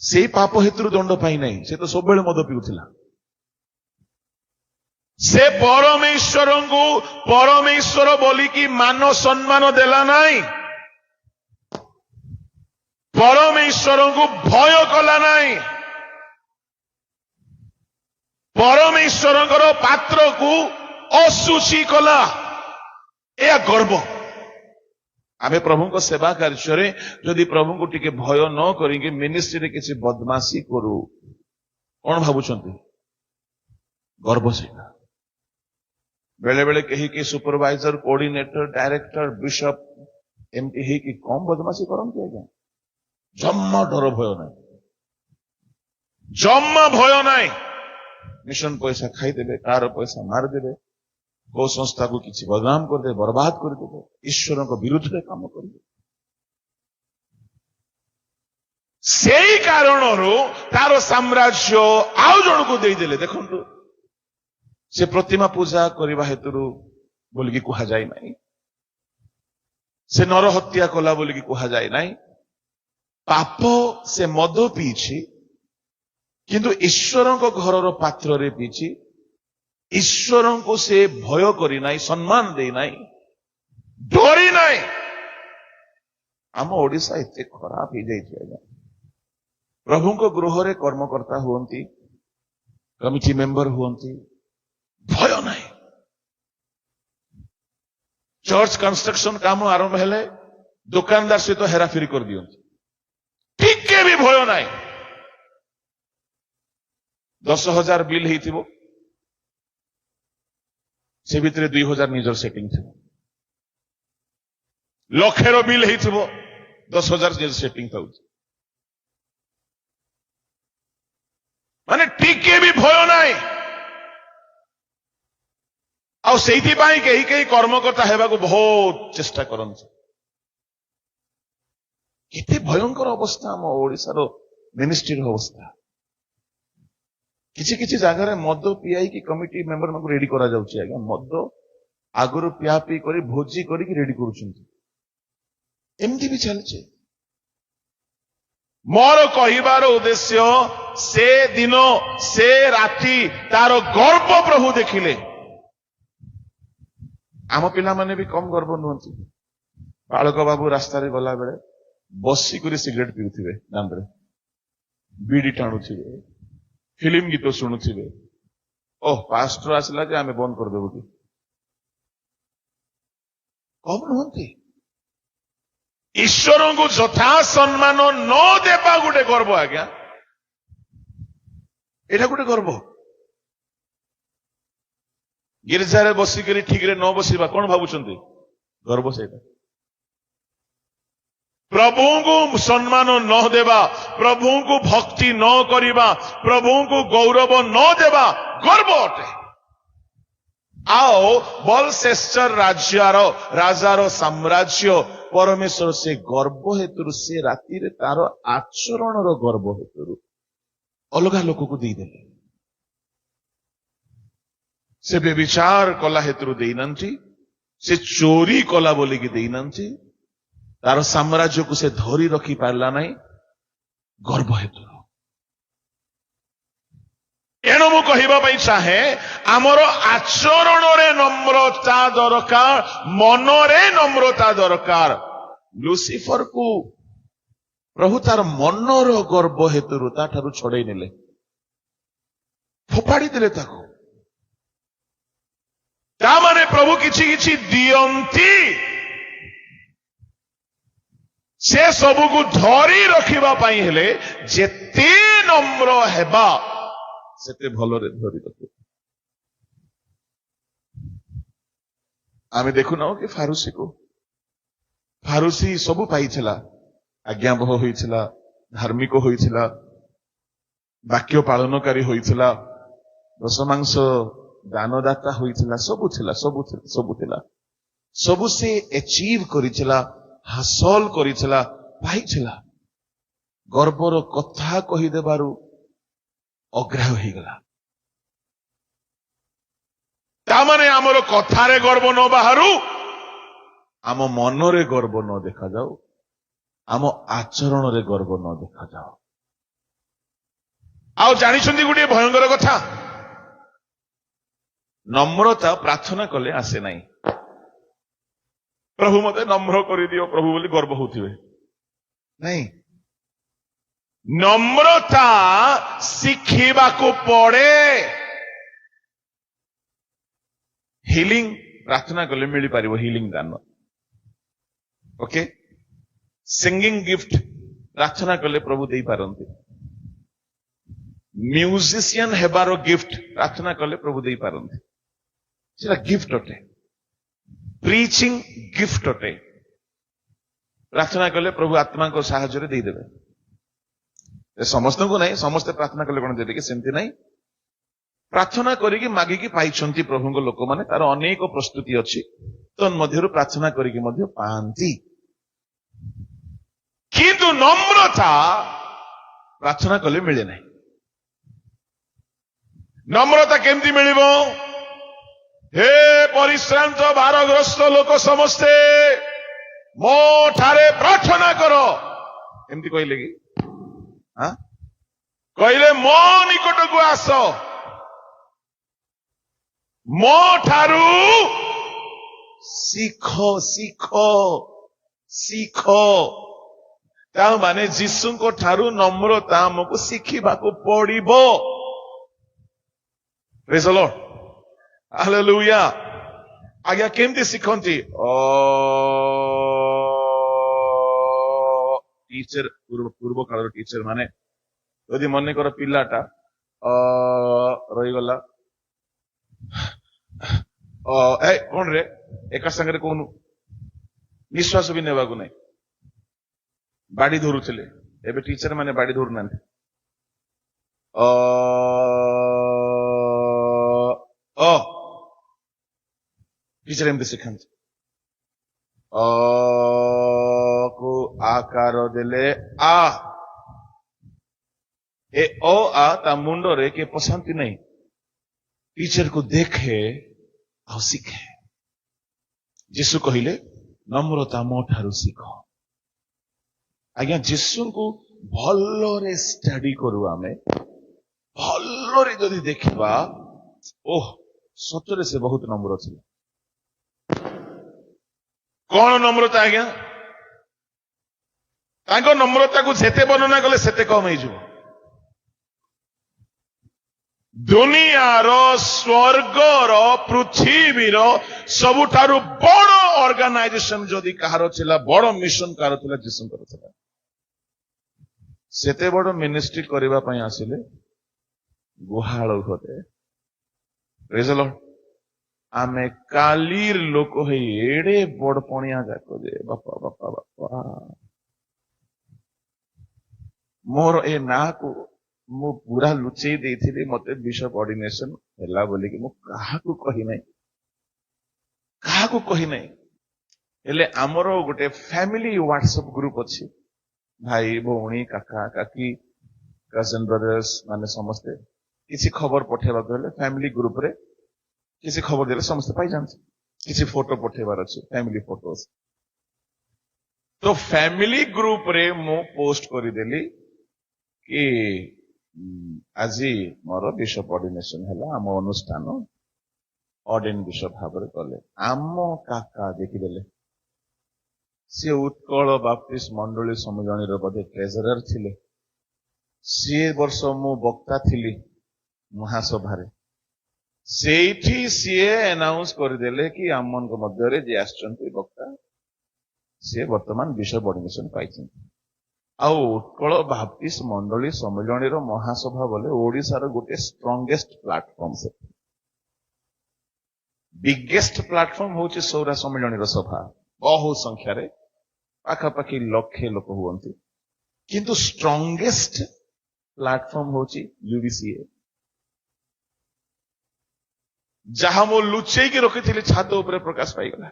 Speaker 1: ସେଇ ପାପ ହେତୁରୁ ଦଣ୍ଡ ପାଇ ନାହିଁ, ସେ ତ ସବୁବେଳେ ମଦ ପିଉଥିଲା। ସେ ପରମେଶ୍ୱରଙ୍କୁ ପରମେଶ୍ୱର ବୋଲିକି ମାନ ସମ୍ମାନ ଦେଲା ନାହିଁ, ପରମେଶ୍ୱରଙ୍କୁ ଭୟ କଲା ନାହିଁ, ପରମେଶ୍ୱରଙ୍କର ପାତ୍ରକୁ ଅଶୁଚି କଲା। ଏହା ଗର୍ବ। ଆମେ ପ୍ରଭୁଙ୍କ ସେବା କାର୍ଯ୍ୟରେ ଯଦି ପ୍ରଭୁଙ୍କୁ ଟିକେ ଭୟ ନ କରିକି ମିନିଷ୍ଟ୍ରିରେ କିଛି ବଦମାସି କରୁ, କଣ ଭାବୁଛନ୍ତି? ଗର୍ବ ସେଇଟା। ବେଳେ ବେଳେ କେହି ସୁପରଭାଇଜର, କୋଅର୍ଡିନେଟର, ଡାଇରେକ୍ଟର, ବିଶପ ଏମିତି ହେଇକି କମ ବଦମାସି କରନ୍ତି ଆଜ୍ଞା। ଜମା ଡର ଭୟ ନାହିଁ, ଜମା ଭୟ ନାହିଁ। ମିଶନ ପଇସା ଖାଇଦେବେ, କାହାର ପଇସା ମାରିଦେବେ, କୋଉ ସଂସ୍ଥାକୁ କିଛି ବଦନାମ କରିଦେବେ, ବର୍ବାଦ କରିଦେବେ, ଈଶ୍ୱରଙ୍କ ବିରୁଦ୍ଧରେ କାମ କରିବେ। ସେଇ କାରଣରୁ ତାର ସାମ୍ରାଜ୍ୟ ଆଉ ଜଣକୁ ଦେଇଦେଲେ। ଦେଖନ୍ତୁ, ସେ ପ୍ରତିମା ପୂଜା କରିବା ହେତୁରୁ ବୋଲିକି କୁହାଯାଇ ନାହିଁ, ସେ ନର ହତ୍ୟା କଲା ବୋଲିକି କୁହାଯାଇ ନାହିଁ। ପାପ ସେ ମଦ ପିଇଛି, କିନ୍ତୁ ଈଶ୍ୱରଙ୍କ ଘରର ପାତ୍ରରେ ପିଇଛି। ଈଶ୍ୱରଙ୍କୁ ସେ ଭୟ କରି ନାହିଁ, ସମ୍ମାନ ଦେଇ ନାହିଁ, ଡରି ନାହିଁ। ଆମ ଓଡିଶା ଏତେ ଖରାପ ହେଇଯାଇଛି ଆଜ୍ଞା। ପ୍ରଭୁଙ୍କ ଗୃହରେ କର୍ମକର୍ତ୍ତା ହୁଅନ୍ତି, କମିଟି ମେମ୍ବର ହୁଅନ୍ତି, ଭୟ ନାହିଁ। ଚର୍ଚ୍ଚ କନଷ୍ଟ୍ରକ୍ସନ କାମ ଆରମ୍ଭ ହେଲେ ଦୋକାନଦାର ସହିତ ହେରାଫେରି କରିଦିଅନ୍ତି, ଟିକେ ବି ଭୟ ନାହିଁ। 10,000 ବିଲ୍ ହେଇଥିବ, ସେ ଭିତରେ 2,000 ନିଜର ସେଟିଂ ଥିବ। ଲକ୍ଷର ବିଲ୍ ହେଇଥିବ, 10,000 ନିଜର ସେଟିଂ ଥାଉଛି। ମାନେ ଟିକେ ବି ଭୟ ନାହିଁ। ଆଉ ସେଇଥିପାଇଁ କେହି କେହି କର୍ମକର୍ତ୍ତା ହେବାକୁ ବହୁତ ଚେଷ୍ଟା କରନ୍ତି। କେତେ ଭୟଙ୍କର ଅବସ୍ଥା ଆମ ଓଡିଶାର ମିନିଷ୍ଟ୍ରିର ଅବସ୍ଥା। କିଛି କିଛି ଜାଗାରେ ମଦ ପିଆଇକି କମିଟି ମେମ୍ବରମାନଙ୍କୁ ରେଡି କରାଯାଉଛି ଆଜ୍ଞା। ମଦ ଆଗରୁ ପିଆ ପିଇ କରି ଭୋଜି କରିକି ରେଡି କରୁଛନ୍ତି, ଏମିତି ବି ଚାଲିଛି। ମୋର କହିବାର ଉଦ୍ଦେଶ୍ୟ, ସେ ଦିନ ସେ ରାତି ତାର ଗର୍ବ ପ୍ରଭୁ ଦେଖିଲେ। ଆମ ପିଲାମାନେ ବି କମ ଗର୍ବ ନୁହନ୍ତି। ବାଳକ ବାବୁ ରାସ୍ତାରେ ଗଲାବେଳେ ବସିକରି ସିଗାରେଟ ପିଉଥିବେ, ଦାଣ୍ଡରେ ବିଡି ଟାଣୁଥିବେ, ଫିଲ୍ମ ଗୀତ ଶୁଣୁଥିବେ। ଓହ, ପାଷ୍ଟର ଆସିଲା ଯେ ଆମେ ବନ୍ଦ କରିଦେବୁ କି? କମ ନୁହନ୍ତି। ଈଶ୍ୱରଙ୍କୁ ଯଥା ସମ୍ମାନ ନ ଦେବା ଗୋଟେ ଗର୍ବ ଆଜ୍ଞା। ଏଇଟା ଗୋଟେ ଗର୍ବ। ଗିର୍ଜାରେ ବସିକରି ଠିକରେ ନ ବସିବା, କଣ ଭାବୁଛନ୍ତି? ଗର୍ବ ସେଇଟା। ପ୍ରଭୁଙ୍କୁ ସମ୍ମାନ ନ ଦେବା, ପ୍ରଭୁଙ୍କୁ ଭକ୍ତି ନ କରିବା, ପ୍ରଭୁଙ୍କୁ ଗୌରବ ନ ଦେବା ଗର୍ବ ଅଟେ। ଆଉ ବଲଶେସ୍ଚର ରାଜାର ସାମ୍ରାଜ୍ୟ ପରମେଶ୍ୱର ସେ ଗର୍ବ ହେତୁରୁ, ସେ ରାତିରେ ତାର ଆଚରଣର ଗର୍ବ ହେତୁରୁ ଅଲଗା ଲୋକକୁ ଦେଇଦେଲେ। ସେ ବ୍ୟଭିଚାର କଲା ହେତୁରୁ ଦେଇନାହାନ୍ତି, ସେ ଚୋରି କଲା ବୋଲିକି ଦେଇନାହାନ୍ତି, ତାର ସାମ୍ରାଜ୍ୟକୁ ସେ ଧରି ରଖି ପାରିଲା ନାହିଁ ଗର୍ବ ହେତୁରୁ। ଏଣୁ ମୁଁ କହିବା ପାଇଁ ଚାହେଁ, ଆମର ଆଚରଣରେ ନମ୍ରତା ଦରକାର, ମନରେ ନମ୍ରତା ଦରକାର। ଲୁସିଫରକୁ ପ୍ରଭୁ ତାର ମନର ଗର୍ବ ହେତୁରୁ ତାଠାରୁ ଛଡେଇ ନେଲେ, ଫୋପାଡି ଦେଲେ ତାକୁ। ତାମାନେ ପ୍ରଭୁ କିଛି କିଛି ଦିଅନ୍ତି, ସେ ସବୁକୁ ଧରି ରଖିବା ପାଇଁ ହେଲେ ଯେତେ ନମ୍ର ହେବା ସେତେ ଭଲରେ ଧରି ରଖିବ। ଆମେ ଦେଖୁନାହୁଁ କି ଫାରୁସି ସବୁ ପାଇଥିଲା, ଆଜ୍ଞାବହ ହୋଇଥିଲା, ଧାର୍ମିକ ହୋଇଥିଲା, ବାକ୍ୟ ପାଳନକାରୀ ହୋଇଥିଲା, ଦଶମାଂଶ ଦାନଦାତା ହୋଇଥିଲା, ସବୁ ଥିଲା। ସବୁ ସେ ଏଚିଭ୍ କରିଥିଲା, ହାସଲ କରିଥିଲା, ପାଇଥିଲା। ଗର୍ବର କଥା କହିଦେବାରୁ ଅଗ୍ରାହ୍ୟ ହେଇଗଲା। ତାମାନେ ଆମର କଥାରେ ଗର୍ବ ନ ବାହାରୁ, ଆମ ମନରେ ଗର୍ବ ନ ଦେଖାଯାଉ, ଆମ ଆଚରଣରେ ଗର୍ବ ନ ଦେଖାଯାଉ। ଆଉ ଜାଣିଛନ୍ତି ଗୋଟିଏ ଭୟଙ୍କର କଥା, ନମ୍ରତା ପ୍ରାର୍ଥନା କଲେ ଆସେ ନାହିଁ। ପ୍ରଭୁ ମତେ ନମ୍ର କରିଦିଅ ପ୍ରଭୁ ବୋଲି ଗର୍ବ ହଉଥିବେ, ନାଇଁ। ନମ୍ରତା ଶିଖିବାକୁ ପଡେ। ହିଲିଂ ପ୍ରାର୍ଥନା କଲେ ମିଳିପାରିବ, ହିଲିଂ ଦାନ। ଓକେ, ସିଙ୍ଗିଂ ଗିଫ୍ଟ ପ୍ରାର୍ଥନା କଲେ ପ୍ରଭୁ ଦେଇପାରନ୍ତି। ମ୍ୟୁଜିସିଆନ ହେବାର ଗିଫ୍ଟ ପ୍ରାର୍ଥନା କଲେ ପ୍ରଭୁ ଦେଇପାରନ୍ତି, ସେଟା ଗିଫ୍ଟ ଅଟେ। ପ୍ରିଚିଂ ଗିଫ୍ଟ ଅଟେ, ପ୍ରାର୍ଥନା କଲେ ପ୍ରଭୁ ଆତ୍ମାଙ୍କ ସାହାଯ୍ୟରେ ଦେଇଦେବେ। ସମସ୍ତଙ୍କୁ ନାହିଁ, ସମସ୍ତେ ପ୍ରାର୍ଥନା କଲେ କଣ ଦେବେ କି? ସେମିତି ନାହିଁ। ପ୍ରାର୍ଥନା କରିକି ମାଗିକି ପାଇଛନ୍ତି ପ୍ରଭୁଙ୍କ ଲୋକମାନେ, ତାର ଅନେକ ପ୍ରସ୍ତୁତି ଅଛି। ତନ୍ମଧ୍ୟରୁ ପ୍ରାର୍ଥନା କରିକି ମଧ୍ୟ ପାଆନ୍ତି। କିନ୍ତୁ ନମ୍ରତା ପ୍ରାର୍ଥନା କଲେ ମିଳେ ନାହିଁ। ନମ୍ରତା କେମିତି ମିଳିବ? ହେ ପରିଶ୍ରାନ୍ତ ଭାରଗ୍ରସ୍ତ ଲୋକ ସମସ୍ତେ ମୋ ଠାରେ ପ୍ରାର୍ଥନା କର, ଏମିତି କହିଲେ କି? କହିଲେ ମୋ ନିକଟକୁ ଆସ, ମୋ ଠାରୁ ଶିଖ ଶିଖ ଶିଖ। ତା ମାନେ ଯୀଶୁଙ୍କ ଠାରୁ ନମ୍ରତା ଆମକୁ ଶିଖିବାକୁ ପଡିବ। ପ୍ରେଜ୍ ଦ ଲର୍ଡ, ହାଲେଲୁୟା। ଆଜ୍ଞା କେମିତି ଶିଖନ୍ତି? ଟିଚର, ପୂର୍ବ କାଳର ଟିଚର ମାନେ ଯଦି ମନେକର ପିଲାଟା ରହିଗଲା, କଣ ରେ ଏକା ସାଙ୍ଗରେ କହୁନୁ, ନିଶ୍ୱାସ ବି ନେବାକୁ ନାହିଁ, ବାଡି ଧରୁଥିଲେ। ଏବେ ଟିଚର ମାନେ ବାଡି ଧରୁନାହାନ୍ତି। ଟିଚର ଏମିତି ଶିଖାନ୍ତି। କୁ ଆକାର ଦେଲେ ଆ, ଏ ଆ ତା ମୁଣ୍ଡରେ କିଏ ପଶାନ୍ତି ନାହିଁ। ଟିଚରକୁ ଦେଖେ ଆଉ ଶିଖେ। ଯୀଶୁ କହିଲେ ନମ୍ରତା ମୋ ଠାରୁ ଶିଖ। ଆଜ୍ଞା ଯୀଶୁଙ୍କୁ ଭଲରେ ଷ୍ଟଡି କରୁ, ଆମେ ଭଲରେ ଯଦି ଦେଖିବା, ସତରେ ସେ ବହୁତ ନମ୍ର ଥିଲେ। କଣ ନମ୍ରତା ଆଜ୍ଞା? ତାଙ୍କ ନମ୍ରତାକୁ ଯେତେ ବର୍ଣ୍ଣନା କଲେ ସେତେ କମ ହେଇଯିବ। ଦୁନିଆର, ସ୍ୱର୍ଗର, ପୃଥିବୀର ସବୁଠାରୁ ବଡ ଅର୍ଗାନାଇଜେସନ ଯଦି କାହାର ଥିଲା, ବଡ ମିଶନ କାହାର ଥିଲା, ଯୀଶୁଙ୍କର ଥିଲା। ସେତେ ବଡ ମିନିଷ୍ଟ୍ରି କରିବା ପାଇଁ ଆସିଲେ ଗୁହାଳ ଘରେ। ପ୍ରେଜ୍ ଦ ଲର୍ଡ। ଆମେ କାଲିର ଲୋକ ହେଇ ଏଡେ ବଡ ପଣିଆ ଯାକ ଯେ ବାପା ବାପା ବାପା। ମୋର ଏ ନାଁକୁ ମୁଁ ପୁରା ଲୁଚେଇ ଦେଇଥିଲି, ମତେ ବିଶପ ଅର୍ଡିନେସନ ହେଲା ବୋଲିକି ମୁଁ କାହାକୁ କହିନାହିଁ। ହେଲେ ଆମର ଗୋଟେ ଫ୍ୟାମିଲି ହ୍ୱାଟ୍ସଆପ ଗ୍ରୁପ ଅଛି, ଭାଇ ଭଉଣୀ କାକା କାକି କଜନ ବ୍ରଦର୍ସ ମାନେ ସମସ୍ତେ କିଛି ଖବର ପଠେଇବାକୁ ହେଲେ ଫ୍ୟାମିଲି ଗ୍ରୁପରେ କିଛି ଖବର ଦେଲେ ସମସ୍ତେ ପାଇଯାଆନ୍ତି। କିଛି ଫଟୋ ପଠେଇବାର ଅଛି, ଫ୍ୟାମିଲି ଫଟୋ। ତ ଫ୍ୟାମିଲି ଗ୍ରୁପରେ ମୁଁ ପୋଷ୍ଟ କରିଦେଲି କି ଆଜି ମୋର ବିଶପ ଅର୍ଡିନେସନ ହେଲା, ଆମ ଅନୁଷ୍ଠାନ ଅର୍ଡିନ ବିଶପ ଭାବରେ କଲେ। ଆମ କାକା ଦେଖିଦେଲେ, ସିଏ ଉତ୍କଳ ବାପ୍ତିଷ୍ଟ ମଣ୍ଡଳୀ ସମ୍ମିଳନୀର ବୋଧେ ଟ୍ରେଜରର ଥିଲେ। ସିଏ ବର୍ଷ ମୁଁ ବକ୍ତା ଥିଲି ମହାସଭାରେ। ସେଇଠି ସିଏ ଆନାଉନ୍ସ କରିଦେଲେ କି ଆମମାନଙ୍କ ମଧ୍ୟରେ ଯିଏ ଆସିଛନ୍ତି ବକ୍ତା, ସିଏ ବର୍ତ୍ତମାନ ବିଶପ ଅର୍ଡିନେସନ ପାଇଛନ୍ତି। ଆଉ ଉତ୍କଳ ବାପ୍ତିଷ୍ଟ ମଣ୍ଡଳୀ ସମ୍ମିଳନୀର ମହାସଭା ବୋଲେ ଓଡିଶାର ଗୋଟେ ଷ୍ଟ୍ରଙ୍ଗେଷ୍ଟ ପ୍ଲାଟଫର୍ମ। ସେ ବିଗେଷ୍ଟ ପ୍ଲାଟଫର୍ମ ହଉଛି ସୌରା ସମ୍ମିଳନୀର ସଭା। ବହୁ ସଂଖ୍ୟାରେ ପାଖାପାଖି ଲକ୍ଷେ ଲୋକ ହୁଅନ୍ତି, କିନ୍ତୁ ଷ୍ଟ୍ରଙ୍ଗେଷ୍ଟ ପ୍ଲାଟଫର୍ମ ହଉଛି ୟୁବିସିଏ। ଯାହା ମୁଁ ଲୁଚେଇକି ରଖିଥିଲି ଛାତ ଉପରେ ପ୍ରକାଶ ପାଇଗଲା।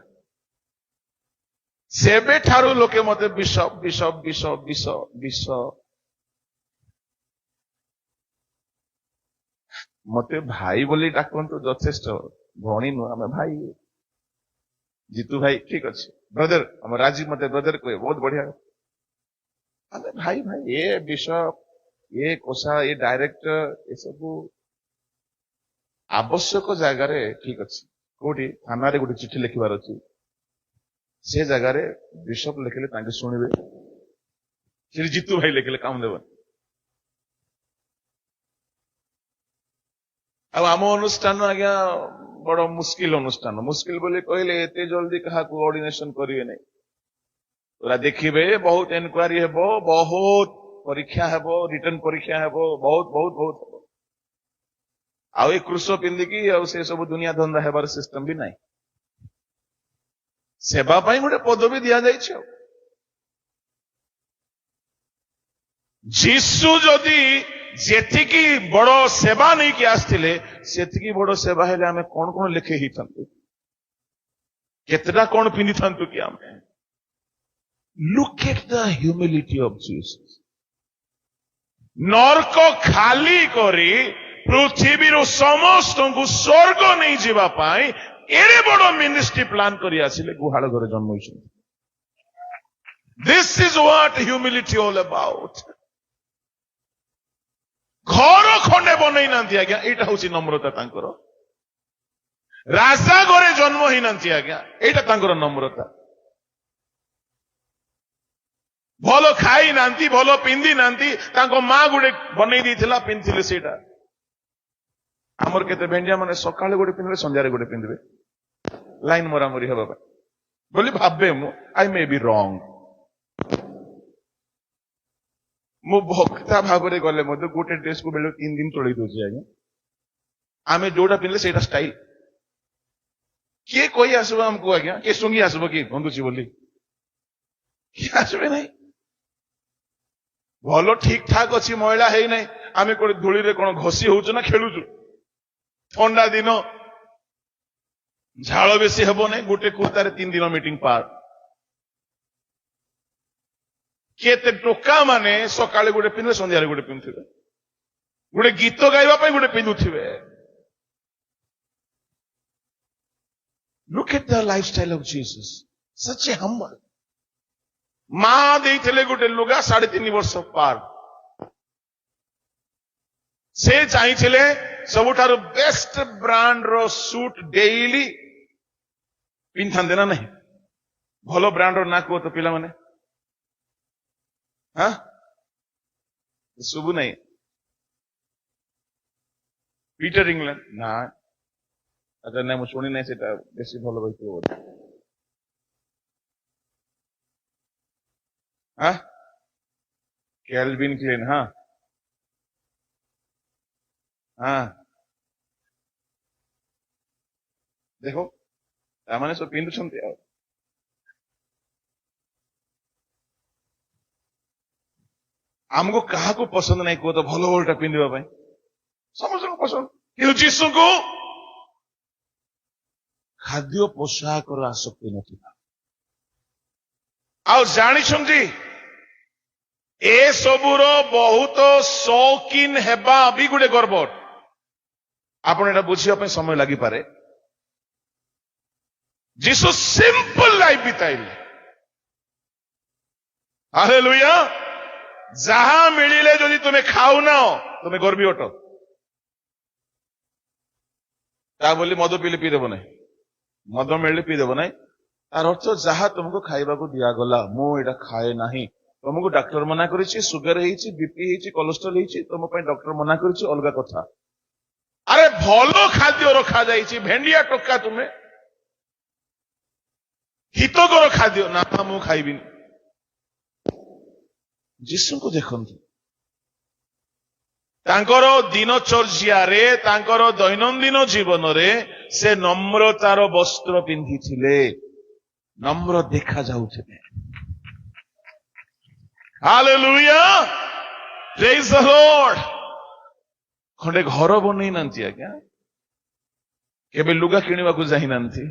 Speaker 1: ସେବେ ଠାରୁ ଲୋକେ ମତେ bishop bishop bishop bishop bishop ମତେ ଭାଇ ବୋଲି ଡାକନ୍ତୁ ଯଥେଷ୍ଟ, ଭଉଣୀ ନୁହଁ, ଆମେ ଭାଇ। ଜିତୁ ଭାଇ ଠିକ ଅଛି, ବ୍ରଦର, ଆମ ରାଜୀବ ମତେ ବ୍ରଦର କହେ, ବହୁତ ବଢିଆ। ଆମେ ଭାଇ ଭାଇ, ଏ ବିଶପ, ଏ କୋଷା, ଏ ଡାଇରେକ୍ଟର, ଏସବୁ ଆବଶ୍ୟକ ଜାଗାରେ ଠିକ ଅଛି। କୋଉଠି ଥାନାରେ ଗୋଟେ ଚିଠି ଲେଖିବାର ଅଛି, ସେ ଜାଗାରେ ବିଶପ ଲେଖିଲେ ତାଙ୍କେ ଶୁଣିବେ, ସେଠି ଜିତୁ ଭାଇ ଲେଖିଲେ କାମ ଦେବନି। ଆଉ ଆମ ଅନୁଷ୍ଠାନ ଆଜ୍ଞା ବଡ ମୁସ୍କିଲ ଅନୁଷ୍ଠାନ। ମୁସ୍କିଲ ବୋଲି କହିଲେ ଏତେ ଜଲ୍ଦି କାହାକୁ ଅର୍ଡିନେସନ କରିବେ ନାହିଁ। ପୁରା ଦେଖିବେ, ବହୁତ ଏନକ୍ୱାରି ହେବ, ବହୁତ ପରୀକ୍ଷା ହେବ, ରିଟର୍ନ ପରୀକ୍ଷା ହେବ, ବହୁତ ବହୁତ ବହୁତ ହେବ। ଆଉ ଏ କୃଷ ପିନ୍ଧିକି ଆଉ ସେ ସବୁ ଦୁନିଆ ଧନ୍ଦା ହେବାର ସିଷ୍ଟମ ବି ନାହିଁ। ସେବା ପାଇଁ ଗୋଟେ ପଦବୀ ଦିଆଯାଇଛି। ଆଉ ଯୀଶୁ ଯଦି ଯେତିକି ବଡ ସେବା ନେଇକି ଆସିଥିଲେ, ସେତିକି ବଡ ସେବା ହେଲେ ଆମେ କଣ କଣ ଲେଖେ ହେଇଥାନ୍ତୁ, କେତେଟା କଣ ପିନ୍ଧିଥାନ୍ତୁ କି ଆମେ। Look at the humility of Jesus. ନର୍କ ଖାଲି କରି ପୃଥିବୀରୁ ସମସ୍ତଙ୍କୁ ସ୍ୱର୍ଗ ନେଇଯିବା ପାଇଁ ଏଡେ ବଡ ମିନିଷ୍ଟ୍ରି ପ୍ଲାନ କରି ଆସିଲେ, ଗୁହାଳ ଘରେ ଜନ୍ମ ହୋଇଛନ୍ତି। This is what humility all about. ଘର ଖଣ୍ଡେ ବନେଇ ନାହାନ୍ତି ଆଜ୍ଞା, ଏଇଟା ହଉଛି ନମ୍ରତା ତାଙ୍କର। ରାଜା ଘରେ ଜନ୍ମ ହେଇନାହାନ୍ତି ଆଜ୍ଞା, ଏଇଟା ତାଙ୍କର ନମ୍ରତା। ଭଲ ଖାଇ ନାହାନ୍ତି, ଭଲ ପିନ୍ଧି ନାହାନ୍ତି, ତାଙ୍କ ମା ଗୋଟେ ବନେଇ ଦେଇଥିଲା, ପିନ୍ଧିଥିଲେ ସେଇଟା। ଆମର କେତେ ଭେଣ୍ଡିଆ ମାନେ ସକାଳେ ଗୋଟେ ପିନ୍ଧିବେ, ସନ୍ଧ୍ୟାରେ ଗୋଟେ ପିନ୍ଧିବେ, ଲାଇନ ମରାମରି ହେବା ପାଇଁ ବୋଲି ଭାବେ ମୁଁ। ଆଇ ମେ ବି ରଙ୍ଗ। ମୁଁ ଭକ୍ତା ଭାବରେ ଗଲେ ମଧ୍ୟ ଗୋଟେ ଡ୍ରେସକୁ ବେଳକୁ 3 ଦିନ ଚଳେଇ ଦଉଛି ଆଜ୍ଞା। ଆମେ ଯୋଉଟା ପିନ୍ଧିଲେ ସେଇଟା ଷ୍ଟାଇଲ। କିଏ କହି ଆସିବ ଆମକୁ ଆଜ୍ଞା, କିଏ ଶୁଙ୍ଗି ଆସିବ କି ବନ୍ଧୁଛି ବୋଲି, କିଏ ଆସିବେ ନାହିଁ। ଭଲ ଠିକ ଠାକ ଅଛି, ମଇଳା ହେଇନାହିଁ, ଆମେ କୋଉଠି ଧୂଳିରେ କଣ ଘଷି ହଉଛୁ ନା ଖେଳୁଛୁ। ଥଣ୍ଡା ଦିନ, ଝାଳ ବେଶୀ ହେବ ନାହିଁ, ଗୋଟେ କୁର୍ତ୍ତାରେ 3 ଦିନ ମିଟିଂ ପାର। କେତେ ଟୋକା ମାନେ ସକାଳେ ଗୋଟେ ପିନ୍ଧିବେ, ସନ୍ଧ୍ୟାରେ ଗୋଟେ ପିନ୍ଧୁଥିବେ, ଗୋଟେ ଗୀତ ଗାଇବା ପାଇଁ ଗୋଟେ ପିନ୍ଧୁଥିବେ। Look at the lifestyle of Jesus. Such a humble. ମା ଦେଇଥିଲେ ଗୋଟେ ଲୁଗା 3.5 ବର୍ଷ ପାର। ସେ ଚାହିଁଥିଲେ ସବୁଠାରୁ ବେଷ୍ଟ ବ୍ରାଣ୍ଡର ସୁଟ ଡେଇଲି ପିନ୍ଧନ୍ତେ ନା ନାହିଁ। ଭଲ ବ୍ରାଣ୍ଡର ନା କୁହ ତ ପିଲାମାନେ, ହଁ ଶୁଭୁ ନାହିଁ। ପିଟର ଇଂଲଣ୍ଡ ନା, ଆଚ୍ଛା ନାଇଁ, ମୁଁ ଶୁଣି ନାହିଁ, ସେଟା ବେଶୀ ଭଲ ହେଇଥିବ ବୋଧେ। हाँ कैल्विन क्लेन, हाँ हाँ देखो ताମାନେ ସବୁ ପିନ୍ଧୁଛନ୍ତି। ଆଉ ଆମକୁ କାହାକୁ ପସନ୍ଦ ନାହିଁ କୁହ ତ ଭଲ ଭଲଟା ପିନ୍ଧିବା ପାଇଁ? ସମସ୍ତଙ୍କୁ ପସନ୍ଦ। କିନ୍ତୁ ଯୀଶୁଙ୍କୁ ଖାଦ୍ୟ ପୋଷାକର ଆସକ୍ତି ନଥିଲା। ଆଉ ଜାଣିଛନ୍ତି, ଏସବୁର ବହୁତ ଶୌକିନ ହେବା ବି ଗୋଟେ ଗର୍ବଟ। ଆପଣ ଏଟା ବୁଝିବା ପାଇଁ ସମୟ ଲାଗିପାରେ। ଯୀଶୁ ସିମ୍ପଲ ଲାଇଫ ବିତାଇଲେ। ହାଲେଲୁୟା। ଯାହା ମିଳିଲେ ଯଦି ତୁମେ ଖାଉନ, ତୁମେ ଗର୍ବୀ ଅଟ। ତା ବୋଲି ମଦ ପିଇଲେ ପିଇଦେବ ନାହିଁ, ମଦ ମିଳିଲେ ପିଇଦେବ ନାହିଁ। ତାର ଅର୍ଥ ଯାହା ତୁମକୁ ଖାଇବାକୁ ଦିଆଗଲା, ମୁଁ ଏଇଟା ଖାଏ ନାହିଁ। ତୁମକୁ ଡାକ୍ତର ମନା କରିଛି, ସୁଗାର ହେଇଛି, ବିପି ହେଇଛି, କୋଲେଷ୍ଟ୍ରଲ ହେଇଛି, ତୁମ ପାଇଁ ଡକ୍ଟର ମନା କରିଛି, ଅଲଗା କଥା। ଆରେ ଭଲ ଖାଦ୍ୟ ରଖାଯାଇଛି, ଭେଣ୍ଡିଆ ଟୋକା ତୁମେ, ହିତକର ଖାଦ୍ୟ ନା, ମୁଁ ଖାଇବିନି। ଯୀଶୁଙ୍କୁ ଦେଖନ୍ତୁ, ତାଙ୍କର ଦିନଚର୍ଯ୍ୟାରେ, ତାଙ୍କର ଦୈନନ୍ଦିନ ଜୀବନରେ ସେ ନମ୍ରତାର ବସ୍ତ୍ର ପିନ୍ଧିଥିଲେ, ନମ୍ର ଦେଖାଯାଉଥିଲେ। ହାଲେଲୁୟା, ପ୍ରେଜ୍ ଦ ଲର୍ଡ। ଖଣ୍ଡେ ଘର ବନେଇ ନାହାନ୍ତି ଆଜ୍ଞା, କେବେ ଲୁଗା କିଣିବାକୁ ଯାଇନାହାନ୍ତି,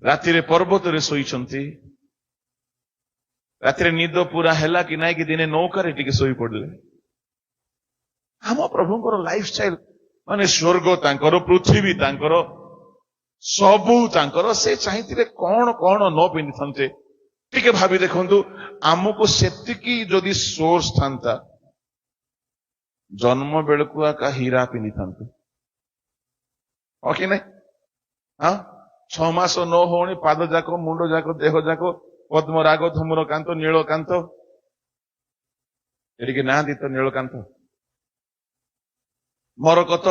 Speaker 1: ରାତିରେ ପର୍ବତରେ ଶୋଇଛନ୍ତି, ରାତିରେ ନିଦ ପୁରା ହେଲା କି ନାଇଁ କି ଦିନେ ନୌକାରେ ଟିକେ ଶୋଇ ପଡିଲେ। ଆମ ପ୍ରଭୁଙ୍କର ଲାଇଫଷ୍ଟାଇଲ ମାନେ ସ୍ୱର୍ଗ ତାଙ୍କର, ପୃଥିବୀ ତାଙ୍କର, ସବୁ ତାଙ୍କର। ସେ ଚାହିଁଥିଲେ କଣ କଣ ନ ପିନ୍ଧିଥାନ୍ତେ। ଟିକେ ଭାବି ଦେଖନ୍ତୁ, ଆମକୁ ସେତିକି ଯଦି ସୋର୍ସ ଥାନ୍ତା, ଜନ୍ମ ବେଳକୁ ଆକା ହୀରା ପିନ୍ଧିଥାନ୍ତୁ, ହଁ କି ନାଇଁ? ହଁ, 6 ମାସ ନ ହଉଣି ପାଦ ଯାକ, ମୁଣ୍ଡ ଯାକ, ଦେହ ଯାକ ପଦ୍ମରାଗ, ଧୂମ୍ରକାନ୍ତ, ନୀଳକାନ୍ତ। ଏଠିକି ନାହାନ୍ତି ତ ନୀଳକାନ୍ତ, ମରକତ,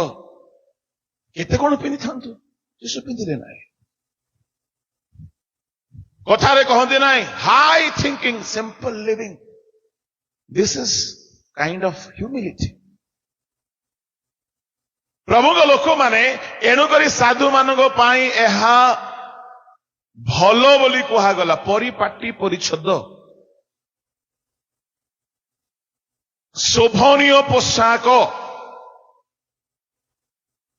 Speaker 1: କେତେ କଣ ପିନ୍ଧିଥାନ୍ତୁ, ଯୀଶୁ ପିନ୍ଧିଲେ ନାହିଁ। କଥାରେ କହନ୍ତି ନାହିଁ, high thinking simple living, this is kind of humility. ପ୍ରଭୁଙ୍କ ଲୋକମାନେ ଏଣୁକରି ସାଧୁ ମାନଙ୍କ ପାଇଁ ଏହା ଭଲ ବୋଲି କୁହାଗଲା। ପରିପାଟି ପରିଚ୍ଛଦ, ଶୋଭନୀୟ ପୋଷାକ।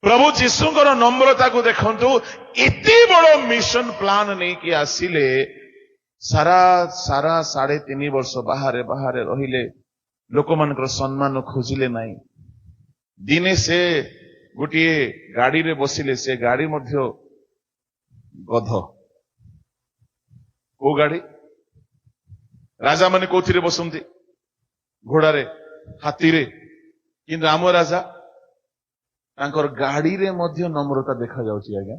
Speaker 1: ପ୍ରଭୁ ଯୀଶୁଙ୍କର ନମ୍ରତାକୁ ଦେଖନ୍ତୁ। ଏତେ ବଡ ମିଶନ ପ୍ଲାନ ନେଇକି ଆସିଲେ, ସାରା 3.5 ବର୍ଷ ବାହାରେ ବାହାରେ ରହିଲେ, ଲୋକମାନଙ୍କର ସମ୍ମାନ ଖୋଜିଲେ ନାହିଁ। ଦିନେ ସେ ଗୋଟିଏ ଗାଡିରେ ବସିଲେ, ସେ ଗାଡି ମଧ୍ୟ ଗଧ। କୋଉ ଗାଡି? ରାଜାମାନେ କୋଉଥିରେ ବସନ୍ତି? ଘୋଡାରେ, ହାତୀରେ। କିନ୍ତୁ ଆମ ରାଜା, ତାଙ୍କର ଗାଡିରେ ମଧ୍ୟ ନମ୍ରତା ଦେଖାଯାଉଛି ଆଜ୍ଞା।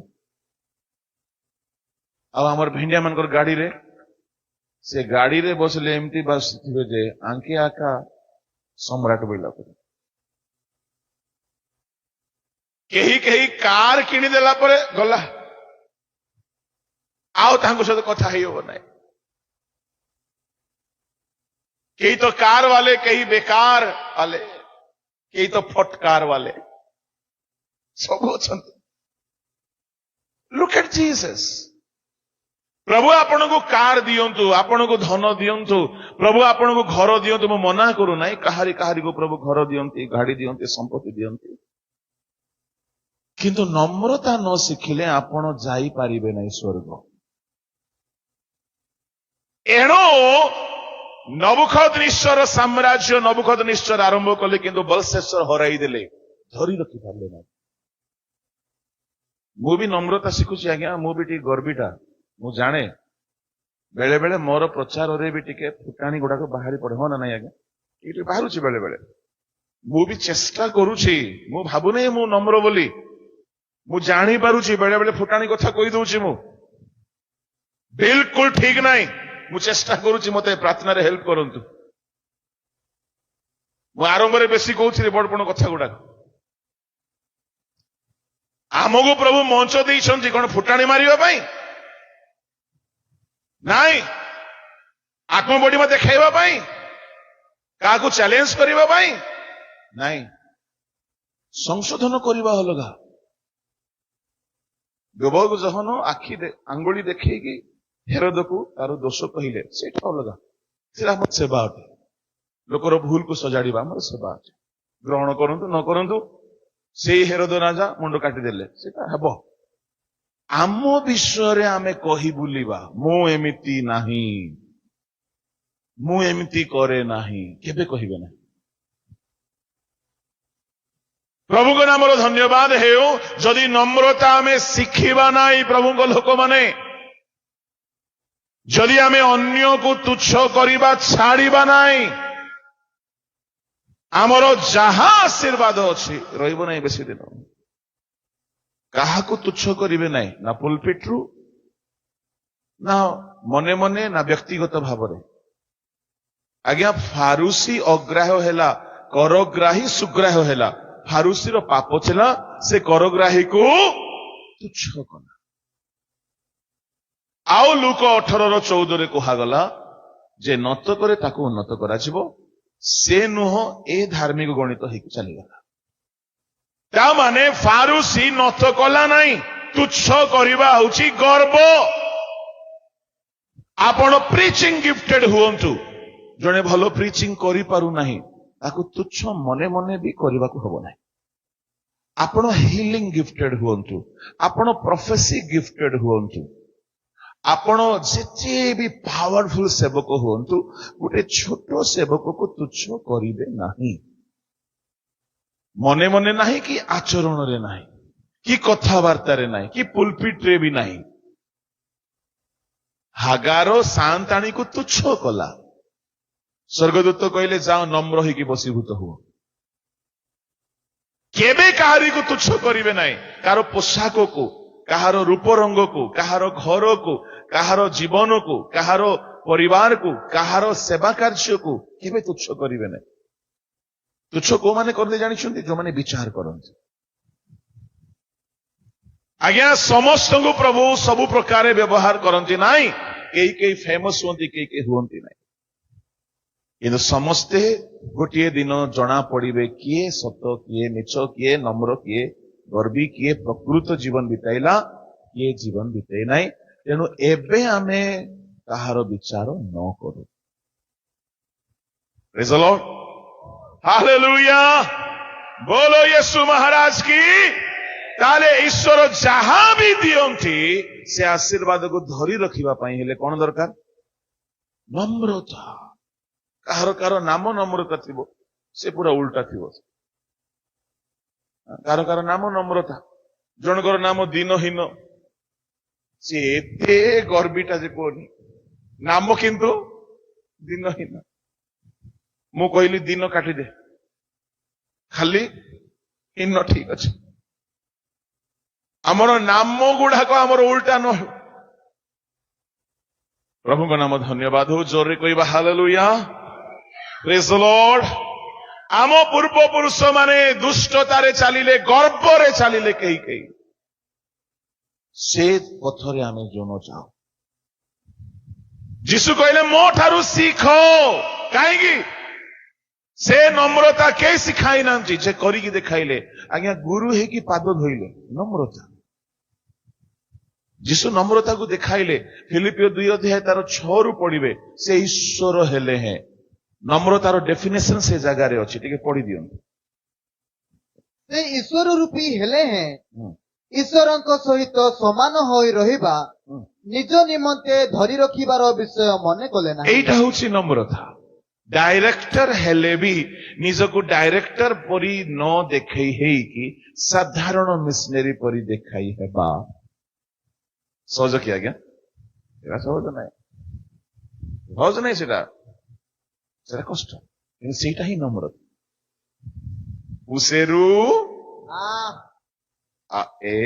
Speaker 1: ଆଉ ଆମର ଭେଣ୍ଡିଆ ମାନଙ୍କର ଗାଡିରେ, ସେ ଗାଡିରେ ବସିଲେ ଏମିତି ବସିଥିବେ ଯେ ଆଙ୍କେ ଆକା ସମ୍ରାଟ ବୋଇଲା ପରେ। କେହି କେହି କାର କିଣିଦେଲା ପରେ ଗଲା, ଆଉ ତାଙ୍କ ସହିତ କଥା ହେଇ ହବ ନାହିଁ। କେହି ତ କାର वाले, କେହି ବେକାର वाले, କେହି ତ ଫଟକାର वाले, ସବୁ ଅଛନ୍ତି। Look at Jesus. ପ୍ରଭୁ ଆପଣଙ୍କୁ କାର ଦିଅନ୍ତୁ, ଆପଣଙ୍କୁ ଧନ ଦିଅନ୍ତୁ, ପ୍ରଭୁ ଆପଣଙ୍କୁ ଘର ଦିଅନ୍ତୁ, ମୁଁ ମନା କରୁନାହିଁ। କାହାରିକୁ ପ୍ରଭୁ ଘର ଦିଅନ୍ତି, ଗାଡି ଦିଅନ୍ତି, ସମ୍ପତ୍ତି ଦିଅନ୍ତି। କିନ୍ତୁ ନମ୍ରତା ନ ଶିଖିଲେ ଆପଣ ଯାଇପାରିବେ ନାହିଁ ସ୍ୱର୍ଗ। ଏଣୁ ନବୁକଦନେଶ୍ଵର ସାମ୍ରାଜ୍ୟ, ନବୁକଦନେଶ୍ଵର ଆରମ୍ଭ କଲେ, କିନ୍ତୁ ବଲଶେଶ୍ୱର ହରାଇ ଦେଲେ, ଧରି ରଖିପାରିଲେ ନାହିଁ। ମୁଁ ବି ନମ୍ରତା ଶିଖୁଛି ଆଜ୍ଞା, ମୁଁ ବି ଟିକେ ଗର୍ବିଟା। ମୁଁ ଜାଣେ ବେଳେ ବେଳେ ମୋର ପ୍ରଚାରରେ ବି ଟିକେ ଫୁଟାଣି ଗୁଡାକ ବାହାରି ପଡେ, ହଁ ନା ନାଇଁ ଆଜ୍ଞା? ଟିକେ ବାହାରୁଛି ବେଳେ ବେଳେ। ମୁଁ ବି ଚେଷ୍ଟା କରୁଛି, ମୁଁ ଭାବୁନାହିଁ ମୁଁ ନମ୍ର ବୋଲି। ମୁଁ ଜାଣିପାରୁଛି ବେଳେ ବେଳେ ଫୁଟାଣି କଥା କହିଦଉଛି ମୁଁ, ବିଲକୁଲ ଠିକ ନାହିଁ। ମୁଁ ଚେଷ୍ଟା କରୁଛି, ମତେ ପ୍ରାର୍ଥନାରେ ହେଲ୍ପ କରନ୍ତୁ। ମୁଁ ଆରମ୍ଭରେ ବେଶୀ କହୁଥିଲି ବଡ କଥା ଗୁଡାକ। ଆମକୁ ପ୍ରଭୁ ମଞ୍ଚ ଦେଇଛନ୍ତି କଣ ଫୁଟାଣି ମାରିବା ପାଇଁ? ନାଇଁ। ଆତ୍ମବଡିମା ଦେଖାଇବା ପାଇଁ? କାହାକୁ ଚ୍ୟାଲେଞ୍ଜ କରିବା ପାଇଁ? ନାଇଁ। ସଂଶୋଧନ କରିବା ଅଲଗା। ଯୁବକ ଜହନ ଆଙ୍ଗୁଳି ଦେଖେଇକି ହେରୋଦକୁ ତାର ଦୋଷ କହିଲେ, ସେଇଟା ଅଲଗା। ସେଟା ଆମର ସେବା ଅଟେ। ଲୋକର ଭୁଲକୁ ସଜାଡିବା ଆମର ସେବା ଅଟେ। ଗ୍ରହଣ କରନ୍ତୁ ନ କରନ୍ତୁ, ସେଇ ହେରୋଦ ରାଜା ମୁଣ୍ଡ କାଟିଦେଲେ, ସେଟା ହେବ। ଆମ ବିଷୟରେ ଆମେ କହି ବୁଲିବା, ମୁଁ ଏମିତି ନାହିଁ, ମୁଁ ଏମିତି କରେ ନାହିଁ, କେବେ କହିବେ ନାହିଁ। ପ୍ରଭୁଙ୍କ ନାମର ଧନ୍ୟବାଦ ହେଉ। ଯଦି ନମ୍ରତା ଆମେ ଶିଖିବା ନାହିଁ, ପ୍ରଭୁଙ୍କ ଲୋକମାନେ, ଯଦି ଆମେ ଅନ୍ୟକୁ ତୁଚ୍ଛ କରିବା ଛାଡ଼ିବା ନାହିଁ, ଆମର ଯାହା ଆଶୀର୍ବାଦ ଅଛି ରହିବ ନାହିଁ ବେଶୀ ଦିନ। କାହାକୁ ତୁଚ୍ଛ କରିବେ ନାହିଁ, ନା ପୁଲପିଟରୁ, ନା ମନେ ମନେ, ନା ବ୍ୟକ୍ତିଗତ ଭାବରେ। ଆଜ୍ଞା, ଫାରୁସି ଅଗ୍ରାହ୍ୟ ହେଲା, କରଗ୍ରାହୀ ସୁଗ୍ରାହ୍ୟ ହେଲା। ଫାରୁସିର ପାପ ଥିଲା, ସେ କରଗ୍ରାହୀକୁ ତୁଚ୍ଛ କଲା। ଆଉ ଲୁକ 18:14 କୁହାଗଲା ଯେ ନତ କରେ ତାକୁ ଉନ୍ନତ କରାଯିବ, ସେ ନୁହଁ ଏ ଧାର୍ମିକ ଗଣିତ ହେଇକି ଚାଲିଗଲା। ତା ମାନେ ଫାରୁସି ନତ କଲା ନାହିଁ। ତୁଚ୍ଛ କରିବା ହଉଛି ଗର୍ବ। ଆପଣ ପ୍ରିଚିଂ ଗିଫ୍ଟେଡ ହୁଅନ୍ତୁ। ଜଣେ ଭଲ ପ୍ରିଚିଂ କରିପାରୁନାହିଁ, ତାକୁ ତୁଚ୍ଛ ମନେ ମନେ ବି କରିବାକୁ ହବ ନାହିଁ। ଆପଣ ହିଲିଂ ଗିଫ୍ଟେଡ ହୁଅନ୍ତୁ, ଆପଣ ପ୍ରଫେସି ଗିଫ୍ଟେଡ ହୁଅନ୍ତୁ, ଆପଣ ଯେତେ ବି ପାୱାରଫୁଲ ସେବକ ହୁଅନ୍ତୁ, ଗୋଟେ ଛୋଟ ସେବକକୁ ତୁଚ୍ଛ କରିବେ ନାହିଁ। ମନେ ମନେ ନାହିଁ କି ଆଚରଣରେ ନାହିଁ, କି କଥାବାର୍ତ୍ତାରେ ନାହିଁ, କି ପୁଲପିଟରେ ବି ନାହିଁ। ହାଗାର ସାନ୍ତାଣୀକୁ ତୁଚ୍ଛ କଲା। ସ୍ୱର୍ଗଦୂତ କହିଲେ ଯାଅ ନମ୍ର ହେଇକି ବଶୀଭୂତ ହୁଅ। କେବେ କାହାରିକୁ ତୁଚ୍ଛ କରିବେ ନାହିଁ। କାହାର ପୋଷାକକୁ, କାହାର ରୂପରଙ୍ଗକୁ, କାହାର ଘରକୁ, କାହାର ଜୀବନକୁ, କାହାର ପରିବାରକୁ, କାହାର ସେବା କାର୍ଯ୍ୟକୁ କେବେ ତୁଚ୍ଛ କରିବେ ନାହିଁ। ତୁଚ୍ଛ କୋଉମାନେ କରନ୍ତି ଜାଣିଛନ୍ତି? ଯୋଉମାନେ ବିଚାର କରନ୍ତି। ଆଜ୍ଞା, ସମସ୍ତଙ୍କୁ ପ୍ରଭୁ ସବୁ ପ୍ରକାର ବ୍ୟବହାର କରନ୍ତି ନାହିଁ। କେହି କେହି ଫେମସ ହୁଅନ୍ତି, କେହି କେହି ହୁଅନ୍ତି ନାହିଁ। କିନ୍ତୁ ସମସ୍ତେ ଗୋଟିଏ ଦିନ ଜଣା ପଡିବେ କିଏ ସତ, କିଏ ମିଛ, କିଏ ନମ୍ର, କିଏ ଗର୍ବୀ, କିଏ ପ୍ରକୃତ ଜୀବନ ବିତାଇଲା, କିଏ ଜୀବନ ବିତାଇ ନାହିଁ। ତେଣୁ ଏବେ ଆମେ କାହାର ବିଚାର ନ କରୁ। Praise the Lord. ହାଲେଲୁୟା, ବୋଲୋ ୟେଶୁ ମହାରାଜ କି। ତାହେଲେ ଈଶ୍ୱର ଯାହା ବି ଦିଅନ୍ତି ସେ ଆଶୀର୍ବାଦକୁ ଧରି ରଖିବା ପାଇଁ ହେଲେ କଣ ଦରକାର? ନମ୍ରତା। କାହାର ନାମ ନମ୍ରତା ଥିବ, ସେ ପୁରା ଉଲ୍ଟା ଥିବ। କାହାର ନାମ ନମ୍ରତା, ଜଣଙ୍କର ନାମ ଦିନହୀନ, ସେ ଏତେ ଗର୍ବିଟା ଯେ କୁହନି, ନାମ କିନ୍ତୁ ଦିନହୀନ। ମୁଁ କହିଲି ଦିନ କାଟିଦେ, ଖାଲି ହୀନ ଠିକ ଅଛି। ଆମର ନାମ ଗୁଡାକ ଆମର ଉଲ୍ଟା ନ ହେଉ। ପ୍ରଭୁଙ୍କ ନାମ ଧନ୍ୟବାଦ ହଉ। ଜୋରରେ କହିବା ହାଲେଲୁୟା। ପ୍ରେଜ୍ ଦ ଲର୍ଡ। ଆମ ପୂର୍ବପୁରୁଷ ମାନେ ଦୁଷ୍ଟତାରେ ଚାଲିଲେ, ଗର୍ବରେ ଚାଲିଲେ କେହି କେହି। ସେ ପଥରେ ଆମେ ଯୋନ ଯାଉ। ଯୀଶୁ କହିଲେ ମୋ ଠାରୁ ଶିଖ। କାହିଁକି? ସେ ନମ୍ରତା କେହି ଶିଖାଇ ନାହାନ୍ତି, ଯେ କରିକି ଦେଖାଇଲେ। ଆଜ୍ଞା, ଗୁରୁ ହେଇକି ପାଦ ଧୋଇଲେ, ନମ୍ରତା। ଯୀଶୁ ନମ୍ରତାକୁ ଦେଖାଇଲେ। ଫିଲିପିଓ 2 ତାର 6 ପଢିବେ। ସେ ଈଶ୍ୱର ହେଲେ ହେଁ। ନମ୍ରତାର ଡେଫିନେସନ ସେ ଜାଗାରେ ଅଛି, ଟିକେ ପଢି ଦିଅନ୍ତୁ।
Speaker 2: ସେ ଈଶ୍ୱର ରୂପୀ ହେଲେ ହେଁ ଈଶ୍ୱରଙ୍କ ସହିତ ସମାନ ହୋଇ ରହିବା ନିଜ ନିମନ୍ତେ ଧରି ରଖିବାର ବିଷୟ ମନେ କଲେ ନାହିଁ।
Speaker 1: ଏଇଟା ହଉଛି ନମ୍ରତା। ଡାଇରେକ୍ଟର ହେଲେ ବି ନିଜକୁ ଡାଇରେକ୍ଟର ପରି ନ ଦେଖେଇ ହେଇକି ସାଧାରଣ ମିଶନେରୀ ପରି ଦେଖାଇ ହେବା ସହଜ କି ଆଜ୍ଞା? ଏଟା ସହଜ ନାହିଁ, ସହଜ ନାହିଁ। ସେଟା କଷ୍ଟ, କିନ୍ତୁ ସେଇଟା ହିଁ ନମ୍ରତା। ଉସେରୁ ଏ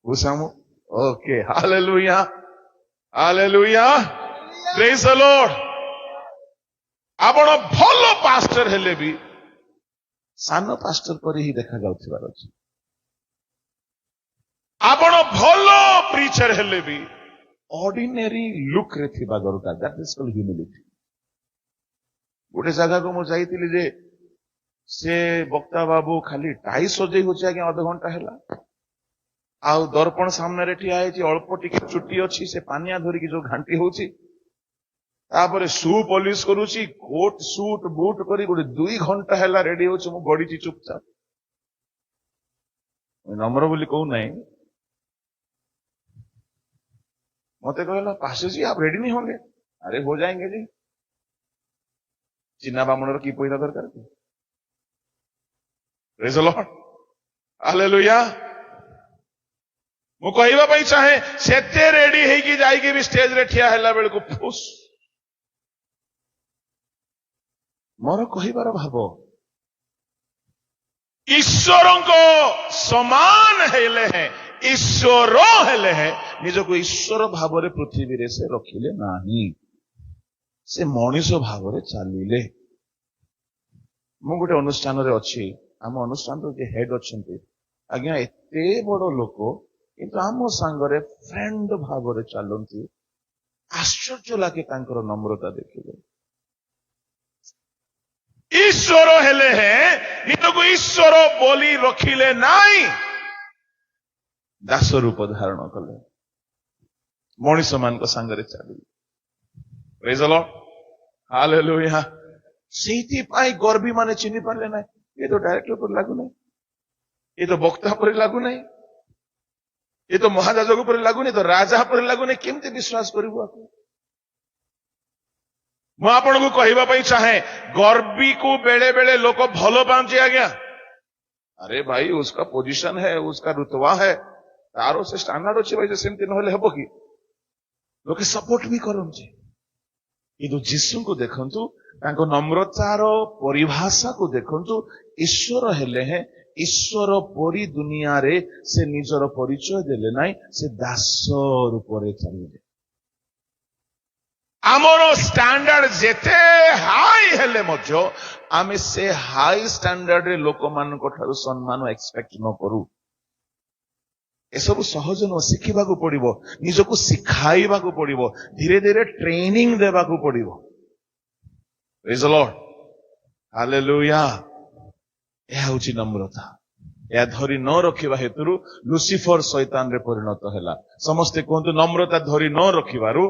Speaker 1: ଉସାମୁ। ଓକେ, ହାଲେଲୁୟା, ହାଲେଲୁୟା, ପ୍ରେଜ୍ ଦ ଲର୍ଡ। ଆପଣ ଭଲ ପାଷ୍ଟର ହେଲେ ବି ସାନ ପାଷ୍ଟର ପରି ହିଁ ଦେଖାଯାଉଥିବାର ଅଛି। ଆପଣ ଭଲ ପ୍ରିଚର ହେଲେ ବି ଅର୍ଡିନାରୀ ଲୁକ୍ ରେ ଥିବା ଦରକାର। That is called humility. ଗୋଟେ ଜାଗାକୁ ମୁଁ ଯାଇଥିଲି ଯେ ସେ ବକ୍ତା ବାବୁ ଖାଲି ଟାଇ ସଜେଇ ହଉଛି ଆଜ୍ଞା ଅଧଘଣ୍ଟା ହେଲା, ଆଉ ଦର୍ପଣ ସାମ୍ନାରେ ଠିଆ ହେଇଛି, ଅଳ୍ପ ଟିକେ ଚୁଟି ଅଛି, ସେ ପାନିଆ ଧରିକି ଯୋଉ ଘାଣ୍ଟି ହଉଛି, ତାପରେ ସୁ ପଲିସ କରୁଛି, କୋଟ ସୁଟ ବୁଟ କରି ଗୋଟେ 2 ଘଣ୍ଟା ହେଲା ରେଡି ହଉଛି। ମୁଁ ଗଡିଛି ଚୁପଚାପ। ନମ୍ର ବୋଲି କହୁନାହିଁ। मते कहला पास्टर जी आप रेडी नहीं होंगे? अरे हो जाएंगे जी। चिन्ना बामणर की पैसा दरकार? Praise the Lord, hallelujah. मु कहबा पई चाहे सेते रेडी हेकी जाईकी भी स्टेज रे ठिया हैला बेल को फुस। मोर कहिबार भाव ईश्वरों को समान हेले हैं, ईश्वर हेले हैं, निजको ईश्वर भावरे पृथ्वी रे से रखिले नाही, से मनीष भावरे चालिले। मु गोटे अनुष्ठान रे अछि, आम अनुष्ठान रो जे हेड अछंती आज्ञा एते बड़ लोक, किंतु आम सांगरे फ्रेंड भावरे चालंती। आश्चर्य लागे तांकर नम्रता देखिले। ईश्वर हेले हैं, निजको ईश्वर बोली रखिले नाही, दास रूप धारण कले, मनीष मान को सांगरे चालिले। Praise the Lord, hallelujah. सेठी पाई गर्भी माने चिन्हि पारले ना, ये तो डायरेक्टर पर लागू नहीं, ये तो वक्ता पर लागू नहीं। ये तो महाराजा पर लगुनि तो राजा पर लगुनि केमती विश्वास करू आपको ମୁଁ ଆପଣଙ୍କୁ କହିବା ପାଇଁ ଚାହେଁ ଗର୍ବୀକୁ ବେଳେ ବେଳେ ଲୋକ ଭଲ ପାଆନ୍ତି ଆଜ୍ଞା अरे भाई उसका पोजीशन है उसका रुतबा है तारो से स्टैंडर्ड अच्छे भाई सेमती नहले हेबो कि लोके सपोर्ट भी करନ୍ତି କିନ୍ତୁ ଯୀଶୁଙ୍କୁ ଦେଖନ୍ତୁ ତାଙ୍କ ନମ୍ରତାର ପରିଭାଷାକୁ ଦେଖନ୍ତୁ ଈଶ୍ୱର ହେଲେ ହେଁ ଈଶ୍ୱର ପରି ଦୁନିଆରେ ସେ ନିଜର ପରିଚୟ ଦେଲେ ନାହିଁ ସେ ଦାସ ରୂପରେ ଚାଲିଲେ ଆମର ଷ୍ଟାଣ୍ଡାର୍ଡ ଯେତେ ହାଇ ହେଲେ ମଧ୍ୟ ଆମେ ସେ ହାଇ ଷ୍ଟାଣ୍ଡାର୍ଡରେ ଲୋକମାନଙ୍କ ଠାରୁ ସମ୍ମାନ ଏକ୍ସପେକ୍ଟ ନ କରୁ ଏସବୁ ସହଜ ନୁହଁ ଶିଖିବାକୁ ପଡିବ ନିଜକୁ ଶିଖାଇବାକୁ ପଡିବ ଧୀରେ ଧୀରେ ଟ୍ରେନିଂ ଦେବାକୁ ପଡିବ ପ୍ରେଜ୍ ଦ ଲର୍ଡ ହାଲେଲୁୟା ଏହା ହେଉଛି ନମ୍ରତା ଏହା ଧରି ନ ରଖିବା ହେତୁରୁ ଲୁସିଫର ଶୈତାନରେ ପରିଣତ ହେଲା ସମସ୍ତେ କୁହନ୍ତୁ ନମ୍ରତା ଧରି ନ ରଖିବାରୁ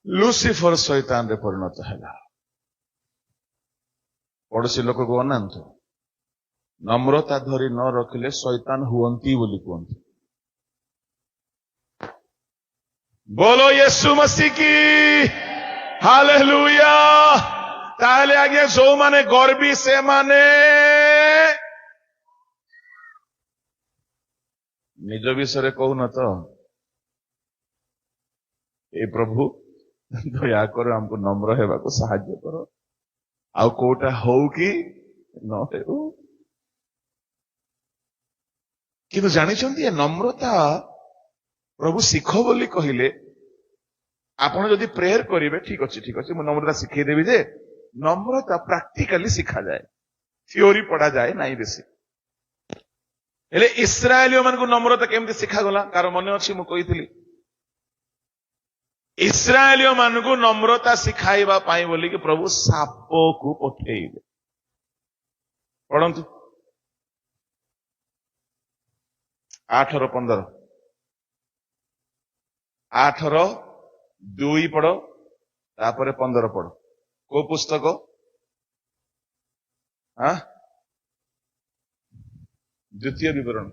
Speaker 1: ଲୁସିଫର ଶୈତାନରେ ପରିଣତ ହେଲା ପଡୋଶୀ ଲୋକକୁ ଅନାନ୍ତୁ ନମ୍ରତା ଧରି ନ ରଖିଲେ ଶୈତାନ ହୁଅନ୍ତି ବୋଲି କୁହନ୍ତି ବୋଲୋ ୟେଶୁ ମସିହ କି ହାଲେଲୁୟା ତାହେଲେ ଆଜ୍ଞା ଯୋଉମାନେ ଗର୍ବୀ ସେମାନେ ନିଜ ବିଷୟରେ କହୁନ ତ ଏ ପ୍ରଭୁ ଦୟାକର ଆମକୁ ନମ୍ର ହେବାକୁ ସାହାଯ୍ୟ କର ଆଉ କୋଉଟା ହଉ କି ନ ହେଉ କିନ୍ତୁ ଜାଣିଛନ୍ତି ଏ ନମ୍ରତା ପ୍ରଭୁ ଶିଖ ବୋଲି କହିଲେ ଆପଣ ଯଦି ପ୍ରେୟର କରିବେ ଠିକ ଅଛି ମୁଁ ନମ୍ରତା ଶିଖେଇଦେବି ଯେ ନମ୍ରତା ପ୍ରାକ୍ଟିକାଲି ଶିଖାଯାଏ ଥିଓରି ପଢାଯାଏ ନାହିଁ ବେଶୀ ହେଲେ ଇସ୍ରାଏଲୀୟ ମାନଙ୍କୁ ନମ୍ରତା କେମିତି ଶିଖାଗଲା କାର ମନେ ଅଛି ମୁଁ କହିଥିଲି ଇସ୍ରାଏଲୀୟ ମାନଙ୍କୁ ନମ୍ରତା ଶିଖାଇବା ପାଇଁ ବୋଲିକି ପ୍ରଭୁ ସାପକୁ ପଠେଇଲେ ପଢନ୍ତୁ 8:15 8:2 ପଢ ତାପରେ 15 ପଢ କୋଉ ପୁସ୍ତକ ଦ୍ୱିତୀୟ ବିବରଣୀ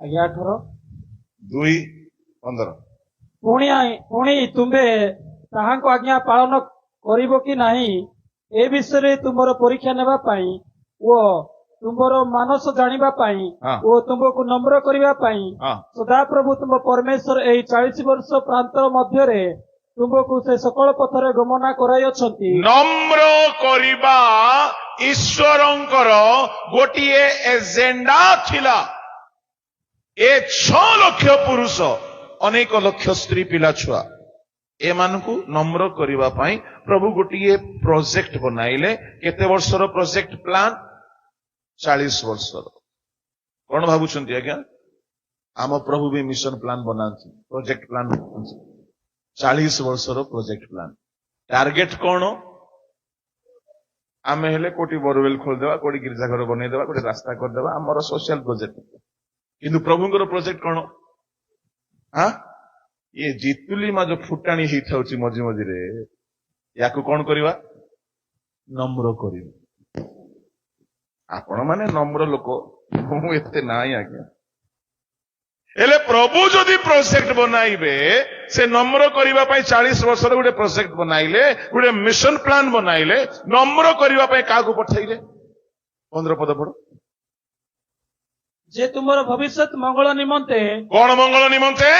Speaker 4: ଆଜ୍ଞା
Speaker 1: 8:2-15
Speaker 4: ପୁଣି ତୁମ୍ଭେ ତାହାଙ୍କ ଆଜ୍ଞା ପାଳନ କରିବ କି ନାହିଁ ଏ ବିଷୟରେ ତୁମର ପରୀକ୍ଷା ନେବା ପାଇଁ ଓ ତୁମର ମାନସ ଜାଣିବା ପାଇଁ ଓ ତୁମକୁ ନମ୍ର କରିବା ପାଇଁ ସଦାପ୍ରଭୁ ତୁମ ପରମେଶ୍ୱର ଏହି 40 ବର୍ଷ ପ୍ରାନ୍ତର ମଧ୍ୟରେ ତୁମକୁ ସେ ସକଳ ପଥରେ ଗମନା କରାଇଅଛନ୍ତି
Speaker 1: ନମ୍ର କରିବା ଈଶ୍ୱରଙ୍କର ଗୋଟିଏ ଏଜେଣ୍ଡା ଥିଲା ଏ 6 ଲକ୍ଷ ପୁରୁଷ ଅନେକ ଲକ୍ଷ ସ୍ତ୍ରୀ ପିଲା ଛୁଆ ଏମାନଙ୍କୁ ନମ୍ର କରିବା ପାଇଁ ପ୍ରଭୁ ଗୋଟିଏ ପ୍ରୋଜେକ୍ଟ ବନାଇଲେ କେତେ ବର୍ଷର ପ୍ରୋଜେକ୍ଟ ପ୍ଲାନ 40 ବର୍ଷର କଣ ଭାବୁଛନ୍ତି ଆଜ୍ଞା ଆମ ପ୍ରଭୁ ବି ମିଶନ ପ୍ଲାନ ବନାନ୍ତି ପ୍ରୋଜେକ୍ଟ ପ୍ଲାନ 40 ବର୍ଷର ପ୍ରୋଜେକ୍ଟ ପ୍ଲାନ ଟାର୍ଗେଟ କଣ ଆମେ ହେଲେ କୋଟି ବୋରୱେଲ ଖୋଲିଦେବା କୋଟି ଗିର୍ଜାଘର ବନେଇଦେବା କୋଟି ରାସ୍ତା କରିଦେବା ଆମର ସୋସିଆଲ ପ୍ରୋଜେକ୍ଟ କିନ୍ତୁ ପ୍ରଭୁଙ୍କର ପ୍ରୋଜେକ୍ଟ କଣ ये ଜିତୁଲି ମା ଯୋଉ ଫୁଟାଣି ହେଇଥାଉଛି ମଝି ମଝିରେ ୟାକୁ କଣ କରିବା ନମ୍ର କରିବା ଆପଣ ମାନେ ନମ୍ର ଲୋକ ମୁଁ ଏତେ ନାହିଁ ଆଜ୍ଞା ହେଲେ ପ୍ରଭୁ ଯଦି ପ୍ରୋଜେକ୍ଟ ବନାଇବେ ସେ ନମ୍ର କରିବା ପାଇଁ 40 ବର୍ଷର ଗୋଟେ ପ୍ରୋଜେକ୍ଟ ବନାଇଲେ ଗୋଟେ ମିଶନ ପ୍ଲାନ ବନାଇଲେ ନମ୍ର କରିବା ପାଇଁ କାହାକୁ ପଠେଇଲେ 15 ପଦ ପଢ
Speaker 4: ଯେ ତୁମର ଭବିଷ୍ୟତ ମଙ୍ଗଳ ନିମନ୍ତେ
Speaker 1: କଣ ମଙ୍ଗଳ ନିମନ୍ତେ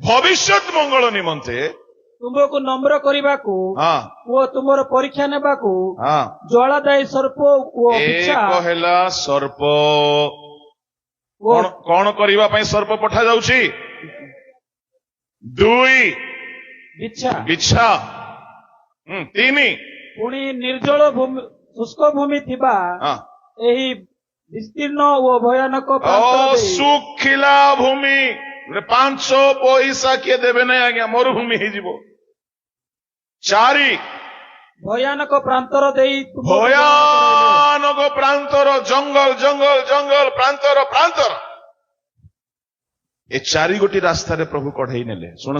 Speaker 4: ଭବିଷ୍ୟତ
Speaker 1: ମଙ୍ଗଳ ନିମନ୍ତେ
Speaker 4: ତୁମକୁ ନମ୍ର କରିବାକୁ ଓ ତୁମର ପରୀକ୍ଷା ନେବାକୁ ଜ୍ୱାଳାଦାୟୀ ସର୍ପ ଓ ବିଚ୍ଛା
Speaker 1: ହେଲା ସର୍ପ କଣ କରିବା ପାଇଁ ସର୍ପ ପଠାଯାଉଛି 2 ବିଚ୍ଛା 3
Speaker 4: ପୁଣି ନିର୍ଜଳ ଭୂମି ଶୁଷ୍କ ଭୂମି ଥିବା ଏହି ବିସ୍ତୀର୍ଣ୍ଣ ଓ ଭୟାନକ
Speaker 1: ଶୁଖିଲା ଭୂମି 500 ପଇସା କିଏ ଦେବେ ନାହିଁ ଆଜ୍ଞା ମରୁଭୂମି ହେଇଯିବ 4
Speaker 4: ଭୟାନକ ପ୍ରାନ୍ତର ଦେଇ
Speaker 1: ଭୟାନକ ପ୍ରାନ୍ତର ଜଙ୍ଗଲ ପ୍ରାନ୍ତର ଏ 4 ଗୋଟି ରାସ୍ତାରେ ପ୍ରଭୁ କଢେଇ ନେଲେ ଶୁଣ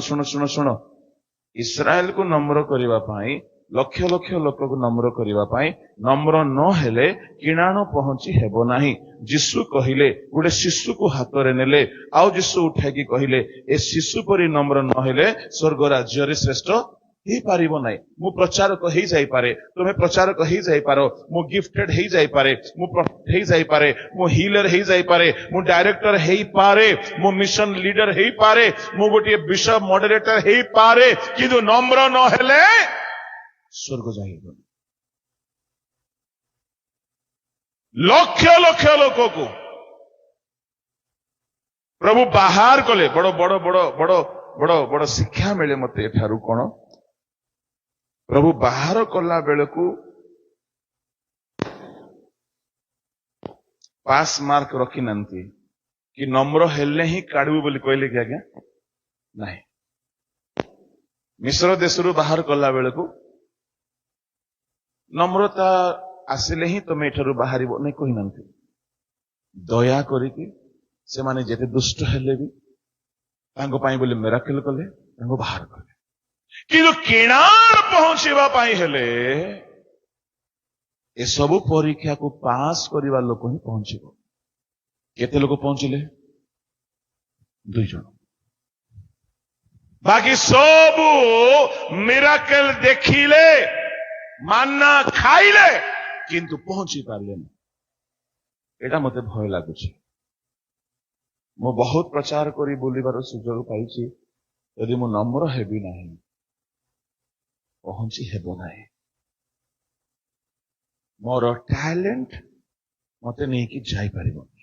Speaker 1: ଇସ୍ରାଏଲ କୁ ନମ୍ର କରିବା ପାଇଁ, ଲକ୍ଷ ଲକ୍ଷ ଲୋକକୁ ନମ୍ର କରିବା ପାଇଁ, ନମ୍ର ନ ହେଲେ କିଣାଣ ପହଞ୍ଚି ହେବ ନାହିଁ। ଯୀଶୁ କହିଲେ, ଗୋଟେ ଶିଶୁକୁ ହାତରେ ନେଲେ, ଆଉ ଯୀଶୁ ଉଠାଇକି କହିଲେ, ଏ ଶିଶୁ ପରି ନମ୍ର ନ ହେଲେ ସ୍ୱର୍ଗ ରାଜ୍ୟରେ ଶ୍ରେଷ୍ଠ ହେଇପାରିବ ନାହିଁ। ମୁଁ ପ୍ରଚାରକ ହେଇଯାଇପାରେ, ତୁମେ ପ୍ରଚାରକ ହେଇଯାଇପାର, ମୁଁ ଗିଫ୍ଟେଡ ହେଇଯାଇପାରେ, ମୁଁ ପ୍ରଫେଟ ହେଇଯାଇପାରେ, ମୁଁ ହିଲର ହେଇଯାଇପାରେ, ମୁଁ ଡାଇରେକ୍ଟର ହେଇପାରେ, ମୁଁ ମିଶନ ଲିଡର ହେଇପାରେ, ମୁଁ ଗୋଟିଏ ବିଶପ ମଡରେଟର ହେଇପାରେ, କିନ୍ତୁ ନମ୍ର ନ ହେଲେ ସ୍ୱର୍ଗ ଯାଇହେବନି। ଲକ୍ଷ ଲକ୍ଷ ଲୋକକୁ ପ୍ରଭୁ ବାହାର କଲେ। ବଡ ବଡ ବଡ ବଡ ବଡ ବଡ ଶିକ୍ଷା ମିଳେ ମତେ ଏଠାରୁ। କଣ ପ୍ରଭୁ ବାହାର କଲା ବେଳକୁ ପାସ୍ ମାର୍କ ରଖିନାହାନ୍ତି କି ନମ୍ର ହେଲେ ହିଁ କାଢିବୁ ବୋଲି କହିଲେ କି ଆଜ୍ଞା? ନାହିଁ। ମିଶ୍ର ଦେଶରୁ ବାହାର କଲା ବେଳକୁ ନମ୍ରତା ଆସିଲେ ହିଁ ତମେ ଏଠାରୁ ବାହାରିବ ନାଇଁ କହିନାହାନ୍ତି। ଦୟା କରିକି ସେମାନେ ଯେତେ ଦୁଷ୍ଟ ହେଲେ ବି ତାଙ୍କ ପାଇଁ ବୋଲି ମିରାକଲ କଲେ, ତାଙ୍କୁ ବାହାର କଲେ। କିନ୍ତୁ କିଣାଣ ପହଞ୍ଚିବା ପାଇଁ ହେଲେ ଏସବୁ ପରୀକ୍ଷାକୁ ପାସ୍ କରିବା ଲୋକ ହିଁ ପହଞ୍ଚିବ। କେତେ ଲୋକ ପହଞ୍ଚିଲେ? 2 ଜଣ। ବାକି ସବୁ ମିରାକଲ ଦେଖିଲେ, ମାନ୍ନା ଖାଇଲେ, କିନ୍ତୁ ପହଞ୍ଚି ପାରିଲେନି। ଏଇଟା ମତେ ଭୟ ଲାଗୁଛି। ମୁଁ ବହୁତ ପ୍ରଚାର କରି ବୁଲିବାର ସୁଯୋଗ ପାଇଛି। ଯଦି ମୁଁ ନମ୍ର ହେବି ନାହିଁ, ପହଞ୍ଚି ହେବ ନାହିଁ। ମୋର ଟ୍ୟାଲେଣ୍ଟ ମତେ ନେଇକି ଯାଇପାରିବନି।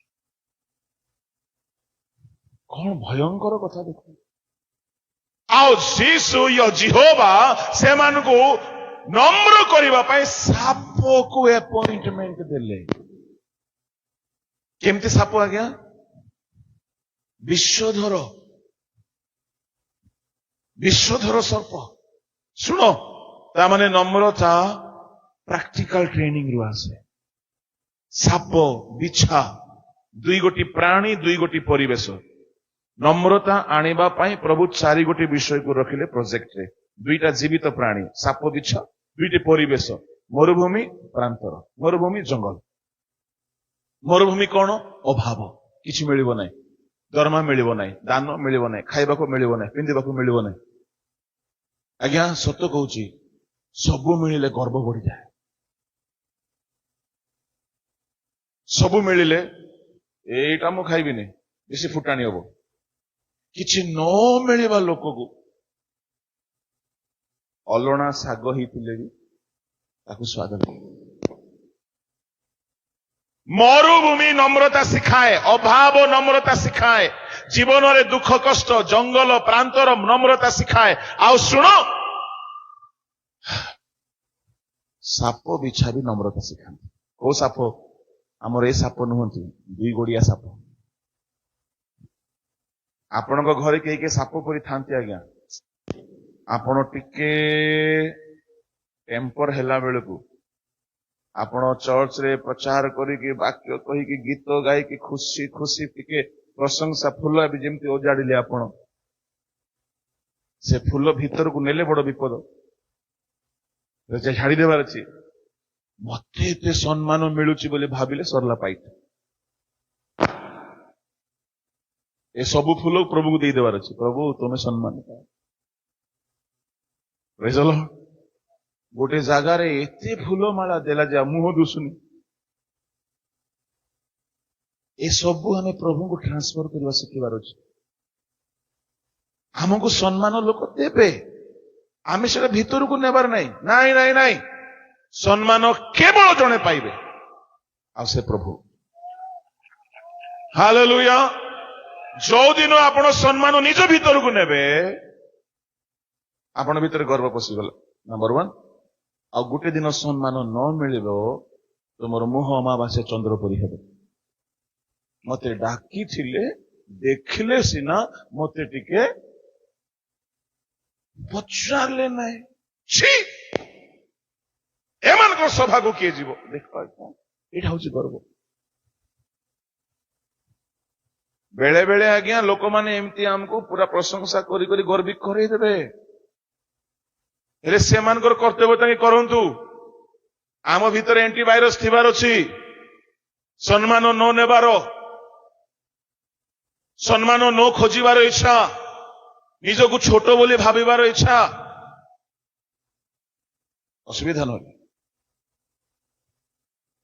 Speaker 1: କଣ ଭୟଙ୍କର କଥା ଦେଖନ୍ତୁ। ଆଉ ଯୀଶୁ ଜିହୋବା ସେମାନଙ୍କୁ ନମ୍ର କରିବା ପାଇଁ ସାପକୁ ଆପଏଣ୍ଟମେଣ୍ଟ ଦେଲେ। କେମିତି ସାପ ଆଜ୍ଞା? ବିଶ୍ୱଧର ସର୍ପ। ଶୁଣ, ତାମାନେ ନମ୍ରତା ପ୍ରାକ୍ଟିକାଲ ଟ୍ରେନିଂ ରୁ ଆସେ। ସାପ, ବିଛା, 2 ଗୋଟି ପ୍ରାଣୀ, 2 ଗୋଟି ପରିବେଶ। ନମ୍ରତା ଆଣିବା ପାଇଁ ପ୍ରଭୁ 4 ଗୋଟି ବିଷୟକୁ ରଖିଲେ ପ୍ରୋଜେକ୍ଟରେ। 2ଟା ଜୀବିତ ପ୍ରାଣୀ, ସାପ, ବିଛା, 2ଟି ପରିବେଶ, ମରୁଭୂମି, ପ୍ରାନ୍ତର। ମରୁଭୂମି ଜଙ୍ଗଲ। ମରୁଭୂମି କଣ? ଅଭାବ, କିଛି ମିଳିବ ନାହିଁ, ଦରମା ମିଳିବ ନାହିଁ, ଦାନ ମିଳିବ ନାହିଁ, ଖାଇବାକୁ ମିଳିବ ନାହିଁ, ପିନ୍ଧିବାକୁ ମିଳିବ ନାହିଁ। ଆଜ୍ଞା ସତ କହୁଛି, ସବୁ ମିଳିଲେ ଗର୍ବ ବଢିଯାଏ। ସବୁ ମିଳିଲେ ଏଇଟା ମୁଁ ଖାଇବିନି, ବେଶୀ ଫୁଟାଣି ହବ। କିଛି ନ ମିଳିବା ଲୋକକୁ ଅଲଣା ଶାଗ ହେଇଥିଲେ ବି ତାକୁ ସ୍ୱାଦ ଲାଗେ। ମରୁଭୂମି ନମ୍ରତା ଶିଖାଏ, ଅଭାବ ନମ୍ରତା ଶିଖାଏ, ଜୀବନରେ ଦୁଃଖ କଷ୍ଟ, ଜଙ୍ଗଲ ପ୍ରାନ୍ତର ନମ୍ରତା ଶିଖାଏ। ଆଉ ଶୁଣ, ସାପ ବିଛା ବି ନମ୍ରତା ଶିଖାନ୍ତି। କୋଉ ସାପ? ଆମର ଏ ସାପ ନୁହନ୍ତି, 2 ଗୋଡିଆ ସାପ। ଆପଣଙ୍କ ଘରେ କେହି କେହି ସାପ ପରି ଥାନ୍ତି ଆଜ୍ଞା। ଆପଣ ଟିକେ ଟେମ୍ପର ହେଲା ବେଳକୁ, ଆପଣ ଚର୍ଚ୍ଚରେ ପ୍ରଚାର କରିକି, ବାକ୍ୟ କହିକି, ଗୀତ ଗାଇକି, ଖୁସି ଖୁସି ଟିକେ ପ୍ରଶଂସା ଫୁଲ ବି ଯେମିତି ଓଜାଡ଼ିଲେ ଆପଣ, ସେ ଫୁଲ ଭିତରକୁ ନେଲେ ବଡ ବିପଦ। ଝାଡିଦେବାର ଅଛି। ମତେ ଏତେ ସମ୍ମାନ ମିଳୁଛି ବୋଲି ଭାବିଲେ ସରିଲା ପାଇଟ। ଏ ସବୁ ଫୁଲ ପ୍ରଭୁକୁ ଦେଇଦେବାର ଅଛି। ପ୍ରଭୁ ତୁମେ ସମ୍ମାନ ପାଅ। ପ୍ରେଜ୍ ଦ ଲର୍ଡ। ଗୋଟେ ଜାଗାରେ ଏତେ ଫୁଲମାଳା ଦେଲା ଯେ ମୁହଁ ଦୁଶୁନି। ଏସବୁ ଆମେ ପ୍ରଭୁଙ୍କୁ ଟ୍ରାନ୍ସଫର କରିବା ଶିଖିବାର ଅଛି। ଆମକୁ ସମ୍ମାନ ଲୋକ ଦେବେ, ଆମେ ସେଟା ଭିତରକୁ ନେବାର ନାହିଁ। ନାଇଁ ନାଇଁ ନାଇଁ, ସମ୍ମାନ କେବଳ ଜଣେ ପାଇବେ, ଆଉ ସେ ପ୍ରଭୁ। ହାଲେଲୁୟା। ଯୋଉଦିନ ଆପଣ ସମ୍ମାନ ନିଜ ଭିତରକୁ ନେବେ, ଆପଣ ଭିତରେ ଗର୍ବ ପଶିଗଲା, ନମ୍ବର 1। ଆଉ ଗୋଟେ ଦିନ ସମ୍ମାନ ନ ମିଳିବ, ତୁମର ମୁହଁ ଅମାବାସ୍ୟା ଚନ୍ଦ୍ର ପରି ହେବ। ମତେ ଡାକିଥିଲେ, ଦେଖିଲେ ସିନା, ମତେ ଟିକେ ପଚାରିଲେ ନାହିଁ। ଛି, ଏମାନଙ୍କର ସଭାକୁ କିଏ ଯିବ? ଦେଖ, ଏଇଟା ହଉଛି ଗର୍ବ। ବେଳେ ବେଳେ ଆଜ୍ଞା ଲୋକମାନେ ଏମିତି ଆମକୁ ପୁରା ପ୍ରଶଂସା କରି କରି ଗର୍ବିତ କରେଇଦେବେ। ହେଲେ ସେମାନଙ୍କର କର୍ତ୍ତବ୍ୟ ତାଙ୍କେ କରନ୍ତୁ। ଆମ ଭିତରେ ଆଣ୍ଟିଭାଇରସ ଥିବାର ଅଛି, ସମ୍ମାନ ନ ନେବାର, ସମ୍ମାନ ନ ଖୋଜିବାର ଇଚ୍ଛା, ନିଜକୁ ଛୋଟ ବୋଲି ଭାବିବାର ଇଚ୍ଛା। ଅସୁବିଧା ନୁହେଁ।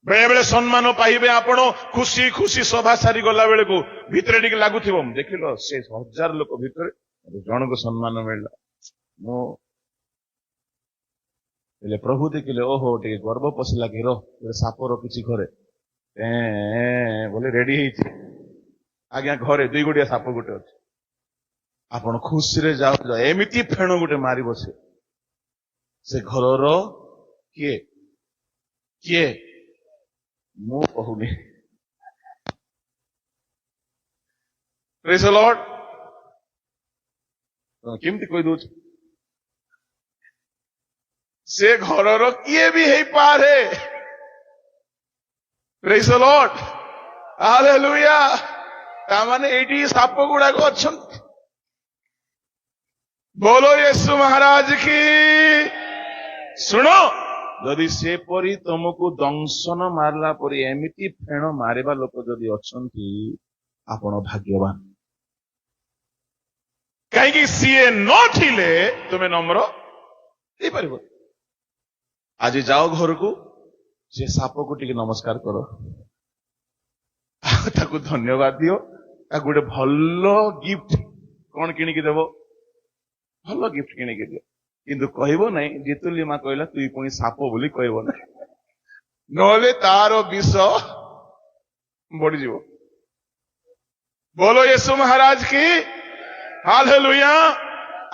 Speaker 1: ବେଳେ ବେଳେ ସମ୍ମାନ ପାଇବେ ଆପଣ, ଖୁସି ଖୁସି ସଭା ସାରି ଗଲା ବେଳକୁ ଭିତରେ ଟିକେ ଲାଗୁଥିବ, ଦେଖିଲ ସେ 1000 ଲୋକ ଭିତରେ ଜଣକୁ ସମ୍ମାନ ମିଳିଲା। ମୁଁ ହେଲେ ପ୍ରଭୁ ଦେଖିଲେ, ଓହୋ ଟିକେ ଗର୍ବ ପଶିଲା କି, ସାପ ରଖିଛି ଘରେ ବୋଲି ରେଡି ହେଇଛି। ଆଜ୍ଞା ଘରେ 2 ଗୋଟିଆ ସାପ ଗୋଟେ ଅଛି। ଆପଣ ଖୁସିରେ ଯାଉ, ଏମିତି ଫେଣ ଗୋଟେ ମାରିବ ସେ ଘରର କିଏ କିଏ ମୁଁ କହୁନି। ପ୍ରେଜ୍ ଦ ଲର୍ଡ। କେମିତି କହିଦଉଛି, ସେ ଘରର କିଏ ବି ହେଇପାରେ। ପ୍ରେଜ୍ ଦ ଲର୍ଡ, ହାଲେଲୁୟା। ତାମାନେ ଏଇଠି ସାପ ଗୁଡାକ ଅଛନ୍ତି। ବୋଲୋ ୟେଶୁ ମହାରାଜ କି। ଶୁଣ, ଯଦି ସେପରି ତମକୁ ଦଂଶନ ମାରିଲା ପରି ଏମିତି ଫେଣ ମାରିବା ଲୋକ ଯଦି ଅଛନ୍ତି, ଆପଣ ଭାଗ୍ୟବାନ। କାହିଁକି ସିଏ ନଥିଲେ ତୁମେ ନମ୍ର ହେଇପାରିବ। ଆଜି ଯାଅ ଘରକୁ, ସେ ସାପକୁ ଟିକେ ନମସ୍କାର କର, ତାକୁ ଧନ୍ୟବାଦ ଦିଅ, ତାକୁ ଗୋଟେ ଭଲ ଗିଫ୍ଟ କଣ କିଣିକି ଦେବ, ଭଲ ଗିଫ୍ଟ କିଣିକି ଦିଅ। କିନ୍ତୁ କହିବ ନାହିଁ ଜିତୁଲି ମା କହିଲା ତୁଇ ପୁଣି ସାପ ବୋଲି କହିବ ନାହିଁ, ନହେଲେ ତାର ବିଷ ବଢିଯିବ। ବୋଲୋ ୟେଶୁ ମହାରାଜ କି ହାଲେଲୁୟା।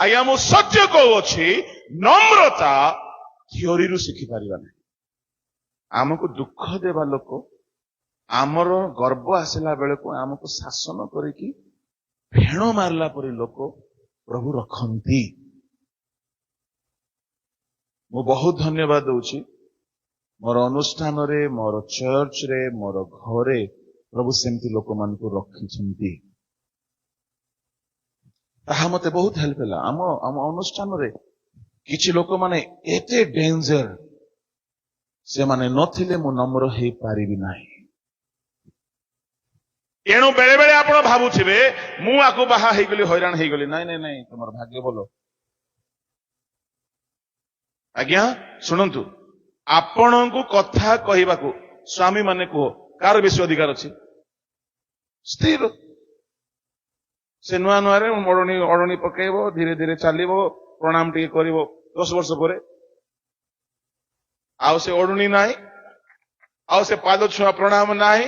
Speaker 1: ଆଜ୍ଞା ମୁଁ ସତ୍ୟ କହୁଅଛି, ନମ୍ରତା ଥିଓରିରୁ ଶିଖିପାରିବା ନାହିଁ। ଆମକୁ ଦୁଃଖ ଦେବା ଲୋକ, ଆମର ଗର୍ବ ଆସିଲା ବେଳକୁ ଆମକୁ ଶାସନ କରିକି ଫେଣ ମାରିଲା ପରି ଲୋକ ପ୍ରଭୁ ରଖନ୍ତି। ମୁଁ ବହୁତ ଧନ୍ୟବାଦ ଦଉଛି, ମୋର ଅନୁଷ୍ଠାନରେ, ମୋର ଚର୍ଚ୍ଚରେ, ମୋର ଘରେ ପ୍ରଭୁ ସେମିତି ଲୋକମାନଙ୍କୁ ରଖିଛନ୍ତି। ତାହା ମତେ ବହୁତ ହେଲ୍ପ ହେଲା। ଆମ ଅନୁଷ୍ଠାନରେ କିଛି ଲୋକମାନେ ଏତେ ଡେଞ୍ଜର, ସେମାନେ ନଥିଲେ ମୁଁ ନମ୍ର ହେଇପାରିବି ନାହିଁ। ଏଣୁ ବେଳେ ବେଳେ ଆପଣ ଭାବୁଥିବେ ମୁଁ ଆକୁ ବାହା ହେଇଗଲି, ହଇରାଣ ହେଇଗଲି। ନାଇଁ ନାଇଁ ନାଇଁ, ତମର ଭାଗ୍ୟ ଭଲ। ଆଜ୍ଞା ଶୁଣନ୍ତୁ, ଆପଣଙ୍କୁ କଥା କହିବାକୁ ସ୍ୱାମୀ ମାନେ କୁହ, କାହାର ବେଶୀ ଅଧିକାର ଅଛି? ସ୍ତ୍ରୀର। ସେ ନୂଆ ନୂଆରେ ଅଡଣି ପକେଇବ, ଧୀରେ ଧୀରେ ଚାଲିବ, ପ୍ରଣାମ ଟିକେ କରିବ 10 ବର୍ଷ ପରେ। ଆଉ ସେ ଅଡୁଣି ନାହିଁ, ଆଉ ସେ ପାଦ ଛୁଆ ପ୍ରଣାମ ନାହିଁ।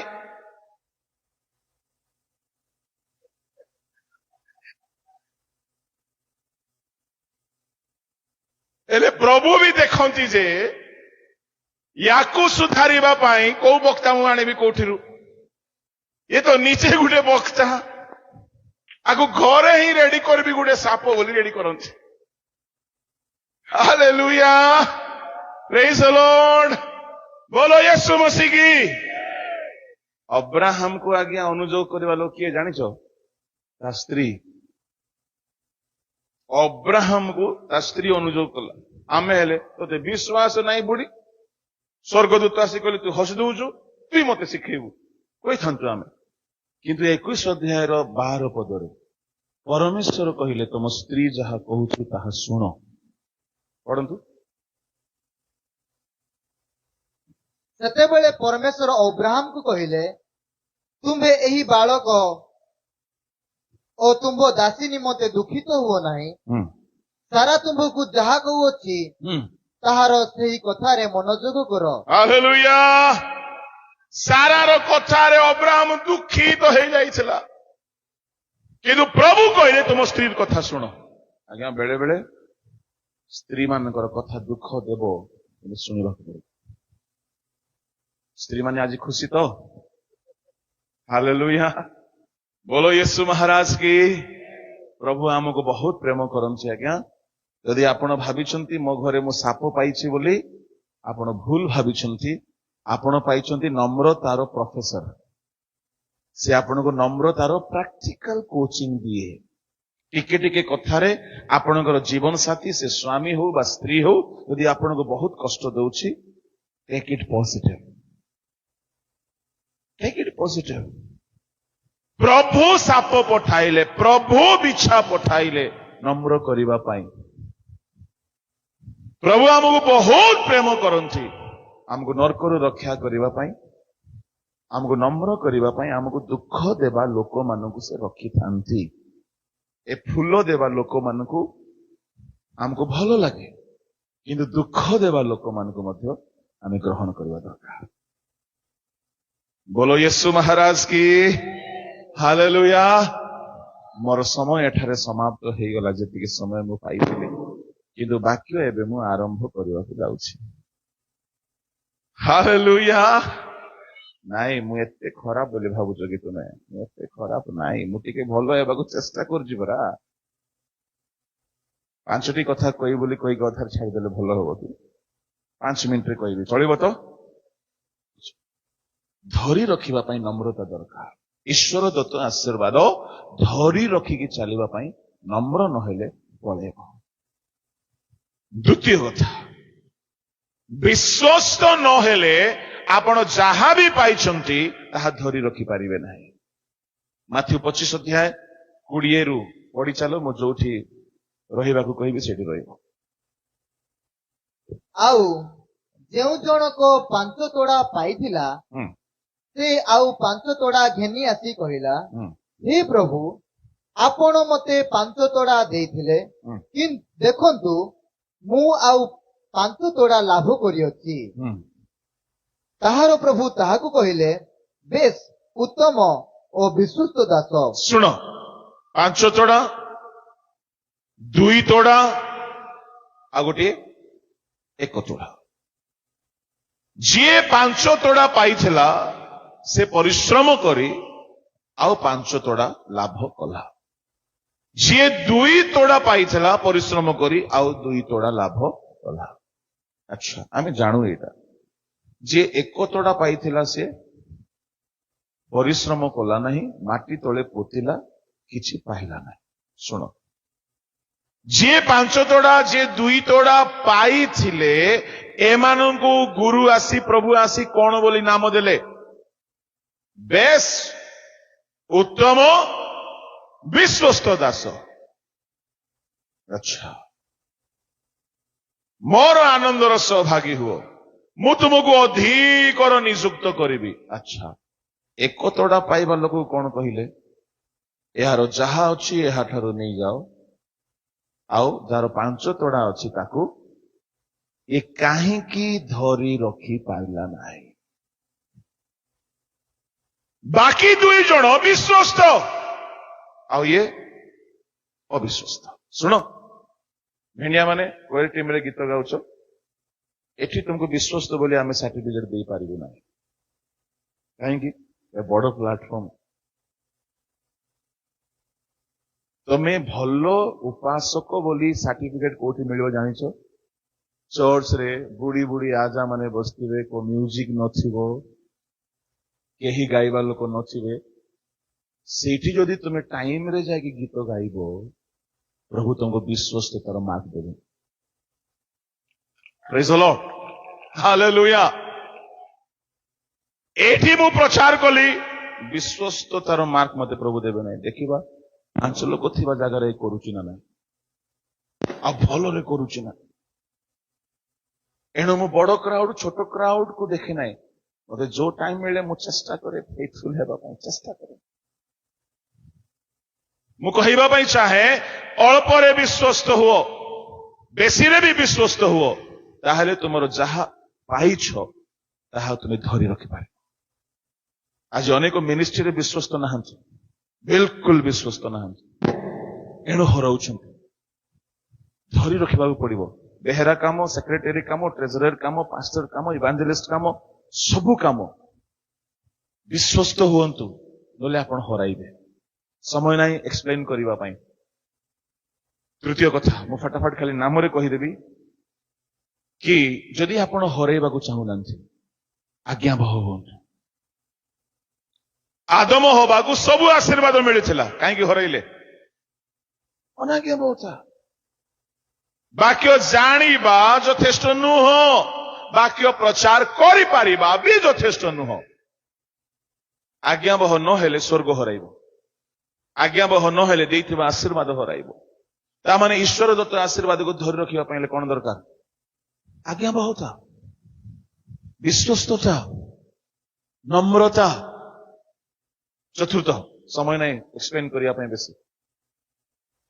Speaker 1: ହେଲେ ପ୍ରଭୁ ବି ଦେଖନ୍ତି ଯେ ୟାକୁ ସୁଧାରିବା ପାଇଁ କୋଉ ବକ୍ତା ମୁଁ ଆଣିବି କୋଉଠିରୁ? ଏ ତ ନିଜେ ଗୋଟେ ବକ୍ତା, ଆକୁ ଘରେ ହିଁ ରେଡି କରିବି, ଗୋଟେ ସାପ ବୋଲି ରେଡି କରନ୍ତି। ହାଲେଲୁୟା, ପ୍ରେଜ୍ ଦ ଲର୍ଡ, ବୋଲୋ ୟେଶୁ ମसीह की। ଅବ୍ରାହମକୁ ଆଜ୍ଞା ଅନୁଯୋଗ କରିବା ଲୋକ କିଏ ଜାଣିଛ? ତା ସ୍ତ୍ରୀ। ଅବ୍ରାହମକୁ ତା ସ୍ତ୍ରୀ ଅନୁଯୋଗ କଲା। ଆମେ ହେଲେ ତୋତେ ବିଶ୍ୱାସ ନାହିଁ ବୁଢୀ, ସ୍ୱର୍ଗଦୂତ ଆସି କହିଲେ ତୁ ହସି ଦଉଛୁ, ତୁଇ ମତେ ଶିଖେଇବୁ, କହିଥାନ୍ତୁ ଆମେ। କିନ୍ତୁ 21 ଅଧ୍ୟାୟର 12 ପଦରେ ପରମେଶ୍ୱର କହିଲେ ତମ ସ୍ତ୍ରୀ ଯାହା କହୁଛି ତାହା ଶୁଣ। ପଢନ୍ତୁ।
Speaker 2: ସେତେବେଳେ ପରମେଶ୍ୱର ଅବ୍ରାହମକୁ କହିଲେ, ତୁମ୍ଭେ ଏହି ବାଳକ ଓ ତୁମ୍ଭ ଦାସୀ ନିମନ୍ତେ ଦୁଃଖିତ ହୁଅ ନାହିଁ। ସାରା ତୁମ୍ଭକୁ ଯାହା କହୁଅଛି ତାହାର ସେହି କଥାରେ ମନୋଯୋଗ କର।
Speaker 1: ହାଲେଲୁୟା। ସାରାର କଥାରେ ଅବ୍ରାହମ ଦୁଃଖିତ ହେଇଯାଇଥିଲା, କିନ୍ତୁ ପ୍ରଭୁ କହିଲେ ତୁମ ସ୍ତ୍ରୀ କଥା ଶୁଣ। ଆଜ୍ଞା ବେଳେ ବେଳେ ସ୍ତ୍ରୀ ମାନଙ୍କର କଥା ଦୁଃଖ ଦେବ, କିନ୍ତୁ ଶୁଣିବାକୁ ପଡିବ। ସ୍ତ୍ରୀ ମାନେ ଆଜି ଖୁସି ତ? ହାଲେଲୁୟା, ବୋଲୋ ୟେଶୁ ମହାରାଜ କି। ପ୍ରଭୁ ଆମକୁ ବହୁତ ପ୍ରେମ କରନ୍ତି ଆଜ୍ଞା। ଯଦି ଆପଣ ଭାବିଛନ୍ତି ମୋ ଘରେ ମୁଁ ସାପ ପାଇଛି ବୋଲି, ଆପଣ ଭୁଲ ଭାବିଛନ୍ତି। ଆପଣ ପାଇଛନ୍ତି ନମ୍ରତାର ପ୍ରଫେସର। ସେ ଆପଣଙ୍କୁ ନମ୍ରତାର ପ୍ରାକ୍ଟିକାଲ କୋଚିଂ ଦିଏ। टिके टिके कथारे आपणकर जीवन साथी से स्वामी हो बा स्त्री हो यदि आपनको बहुत कष्ट दउछि take it positive, take it positive. प्रभु साप पठाइले, प्रभु बिछा पठाइले नम्र करिबा पाई। प्रभु हमको बहुत प्रेम करंती, हमको नरकरु रक्षा करिबा पाई, हमको नम्र करिबा पाई, हमको दुख देबा लोक मानकु से रखी थांती। ए फूल देवा लोक मानकु हमको भलो लगे, किंतु दुख देवा लोक मानकु मध्य आमे ग्रहण करिबा दरकार। बोलो यीशु महाराज की हालेलुया। मोर समय एठारे समाप्त हो गला, जेतिके समय मु पाइथिले, किंतु बाक्य एबे मु आरंभ करिबाकु जाउछि। हालेलुया। नाई मु एते खराब बोली भाबुछ कि तुमे? मु एते खराब नाई, मु टिके भलो हेबाकु चेष्टा करछि परा। 5टी कथा कहि बोली कहि कथा छाडी देले भलो होबो कि? 5 मिनिट रे कहिबी चलिबो तो? धरी रखिबा पई नम्रता दरकार। ईश्वर दत्त आशीर्वाद धरी रखिकी चलिबा पई नम्र नहेले पळेबो। द्वितीय कथा, विश्वस्त नहेले आपण जहा भी पाइछंती ताहा धरी रखि पारिबे नाही। माथ्यू 25 अध्याय 20 रु पढि चलो, मु जोठी रहिबाकू कहिबे सेठी रहिबो।
Speaker 2: आउ जेउ जनक 5 तोड़ा पाइथिला से आउ 5 तोड़ा घेनी आसी कहिला, हे प्रभु आपण मते 5 तोड़ा देइथिले, किंतु देखंतु मु आउ 5 तोड़ा लाभ करियछि। ताहार प्रभु ताहाकु कहिले, बेस उत्तम ओ विश्वस्त दास।
Speaker 1: सुनो, 5 तोड़ा 2 तोड़ा आ गोटे 1 तोड़ा। जे 5 तोड़ा पाइथिला से परिश्रम करी आउ 5 तोड़ा लाभ कला। जे 2 तोड़ा पाइथिला परिश्रम करी आउ 2 तोड़ा लाभ कला। अच्छा, आमे जानू एटा, जे 1 तोड़ा पाइथिला से परिश्रम कला नहीं, माटी तले पोतिला, किछि पाइला नहीं। सुनो, जे 5 तोड़ा जे 2 तोड़ा पाइथिले एमानंकु गुरु आसी प्रभु आसी कोन बोली नाम देले? बेस उत्तम विश्वस्त दास। अच्छा, मोर आनंदर सहभागी हुओ, मु तुमको अधिकर नियुक्त करिबी। अच्छा, 1 तोड़ा पाइबा लोक कोन कहिले? यार जहा अछि एहा ठारो नै जाओ, आउ जार 5 तोड़ा अछि ताकू ए काहे की धरी रखी पाइला नाही। बाकी 2 जण विश्वस्त आउ ये अविश्वस्त। सुनो, भेंडिया माने कोई टीम रे गीत गाउछ, एठी तुमको विश्वस्त बोली आमे सर्टिफिकेट दे पारिबो नाही। काहे की ए बड़ प्लेटफॉर्म। तमे भलो उपासक बोली सर्टिफिकेट कोठी मिलिबो जानिछो? चर्च रे बुढ़ी बुढ़ी आजा माने बसथिबे, को म्यूजिक नथिबो, केही गाइबा लोक नथिबे, सेठी जदि तुमे टाइम रे जाके गीत गाइबो, प्रभु तुमको विश्वस्ततार मार्क देबे। Praise the Lord, hallelujah. एठी मु प्रचार कली, विश्वस्ततार मार्क मते प्रभु देबे नाही। देखिबा 5 लोक थिबा जागा रे करूची ना नाही, आ भलो रे करूची ना। एणु मु बड़ क्राउड छोट क्राउड को देखि नाही, मते जो टाइम मिले मु चेष्टा करे फेथफुल हेबा पई चेष्टा करे। मु कहिबा पई चाहे अल्प रे विश्वस्त हुओ, बेसी रे भी विश्वस्त हुओ, ताहले तुमरो जहा पाइछो ताहा तुमे धरी रखि पारे। आज अनेक मिनिस्ट्री रे विश्वस्त नाहंती, बिल्कुल विश्वस्त नाहंती, एणु हराउछंती। धरी रखिबाकू पड़िबो। बेहेरा काम, सेक्रेटरी काम, ट्रेजरर काम, पास्टर काम, इवांजेलिस्ट काम, सबु काम विश्वस्त हुअंतु, नले आपण हराइबे। समय नाही एक्सप्लेन करिबा पई। तृतीय कथा मु फटाफट खाली नाम रे कहि देबी कि जदि आपण हराइबाकू चाहू नांती, आज्ञा बह हुअंतु। आदम होबाकू सबु आशीर्वाद मिलिथिला, काहे कि हराइले? ଅନାଜ୍ଞା ବହୁତା ବାକ୍ୟ ଜାଣିବା ଯଥେଷ୍ଟ ନୁହଁ, ବାକ୍ୟ ପ୍ରଚାର କରିପାରିବା ବି ଯଥେଷ୍ଟ ନୁହଁ। ଆଜ୍ଞାବହ ନହେଲେ ସ୍ୱର୍ଗ ହରାଇବ, ଆଜ୍ଞାବହ ନହେଲେ ଦେଇଥିବା ଆଶୀର୍ବାଦ ହରାଇବ। ତାମାନେ ଈଶ୍ୱର ଦତ୍ତ ଆଶୀର୍ବାଦକୁ ଧରି ରଖିବା ପାଇଁ ହେଲେ କଣ ଦରକାର? ଆଜ୍ଞାବହତା, ବିଶ୍ୱସ୍ତତା, ନମ୍ରତା। ଚତୁର୍ଥ, ସମୟ ନାହିଁ ଏକ୍ସପ୍ଲେନ କରିବା ପାଇଁ ବେଶୀ।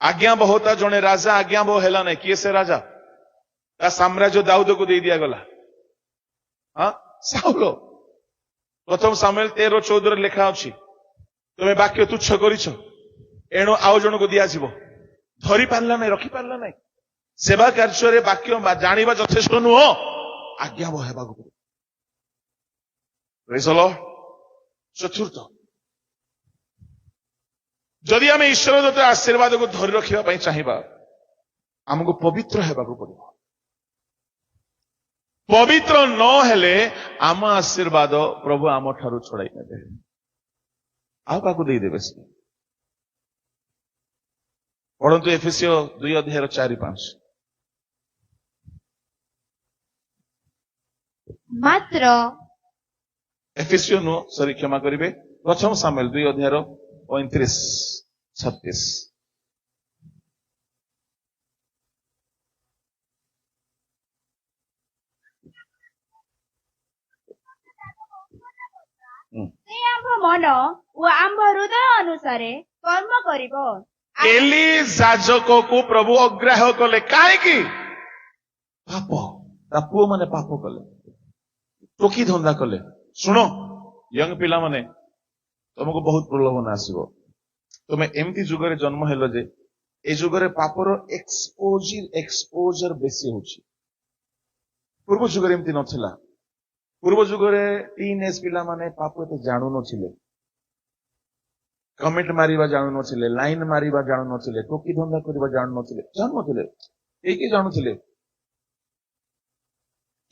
Speaker 1: ଆଜ୍ଞାବହତା, ଜଣେ ରାଜା ଆଜ୍ଞାବହ ହେଲା ନାହିଁ। କିଏ ସେ ରାଜା? ତା ସାମ୍ରାଜ୍ୟ ଦାଉଦକୁ ଦେଇ ଦିଆଗଲା। ସାଉଲ। ପ୍ରଥମ ସାମୁଏଲ 13:14 ଲେଖା ଅଛି, ତୁମେ ବାକ୍ୟ ତୁଚ୍ଛ କରିଛ, ଏଣୁ ଆଉ ଜଣକୁ ଦିଆଯିବ। ଧରି ପାରିଲା ନାହିଁ, ରଖିପାରିଲା ନାହିଁ। ସେବା କାର୍ଯ୍ୟରେ ବାକ୍ୟ ଜାଣିବା ଯଥେଷ୍ଟ ନୁହଁ, ଆଜ୍ଞାବହ ହେବାକୁ ପଡିବ। ପ୍ରେଜ୍ ଦ ଲର୍ଡ। ଚତୁର୍ଥ, ଯଦି ଆମେ ଈଶ୍ୱର ଦତ୍ତ ଆଶୀର୍ବାଦକୁ ଧରି ରଖିବା ପାଇଁ ଚାହିଁବା, ଆମକୁ ପବିତ୍ର ହେବାକୁ ପଡିବ। ପବିତ୍ର ନ ହେଲେ ଆମ ଆଶୀର୍ବାଦ ପ୍ରଭୁ ଆମ ଠାରୁ ଛଡାଇ ନେବେ, ଆଉ କାହାକୁ ଦେଇଦେବେ ସେ। ପଢନ୍ତୁ ଏଫେସୀୟ 2:4-5।
Speaker 3: ମାତ୍ର
Speaker 1: ଏଫେସୀୟ ନୁହଁ, ସରି କ୍ଷମା କରିବେ, ପ୍ରଥମ ସାମୁଏଲ 2:35-36।
Speaker 3: ସେ ଆମ୍ଭ ମନ ଓ ଆମ୍ଭ ହୃଦୟ ଅନୁସାରେ କର୍ମ କରିବ।
Speaker 1: ଏଲି ଯାଜକକୁ ପ୍ରଭୁ ଅଗ୍ରାହ୍ୟ କଲେ, କାହିଁକି? ପାପ। ତା ପୁଅ ମାନେ ପାପ କଲେ, ଟୋକି ଧନ୍ଦା କଲେ। ଶୁଣ ୟଙ୍ଗ ପିଲାମାନେ, ତମକୁ ବହୁତ ପ୍ରଲୋଭନ ଆସିବ। ତମେ ଏମିତି ଯୁଗରେ ଜନ୍ମ ହେଲ ଯେ ଏ ଯୁଗରେ ପାପର ଏକ୍ସପୋଜର ବେଶୀ ହଉଛି। ପୂର୍ବ ଯୁଗରେ ଏମିତି ନଥିଲା। ପୂର୍ବ ଯୁଗରେ ଟିନ୍ ଏଜ୍ ପିଲାମାନେ ପାପ ଏତେ ଜାଣୁନଥିଲେ, କମେଣ୍ଟ ମାରିବା ଜାଣୁନଥିଲେ, ଲାଇନ ମାରିବା ଜାଣୁନଥିଲେ, ଟୋକି ଧନ୍ଦା କରିବା ଜାଣୁନଥିଲେ, ଏଇକି ଜାଣୁଥିଲେ।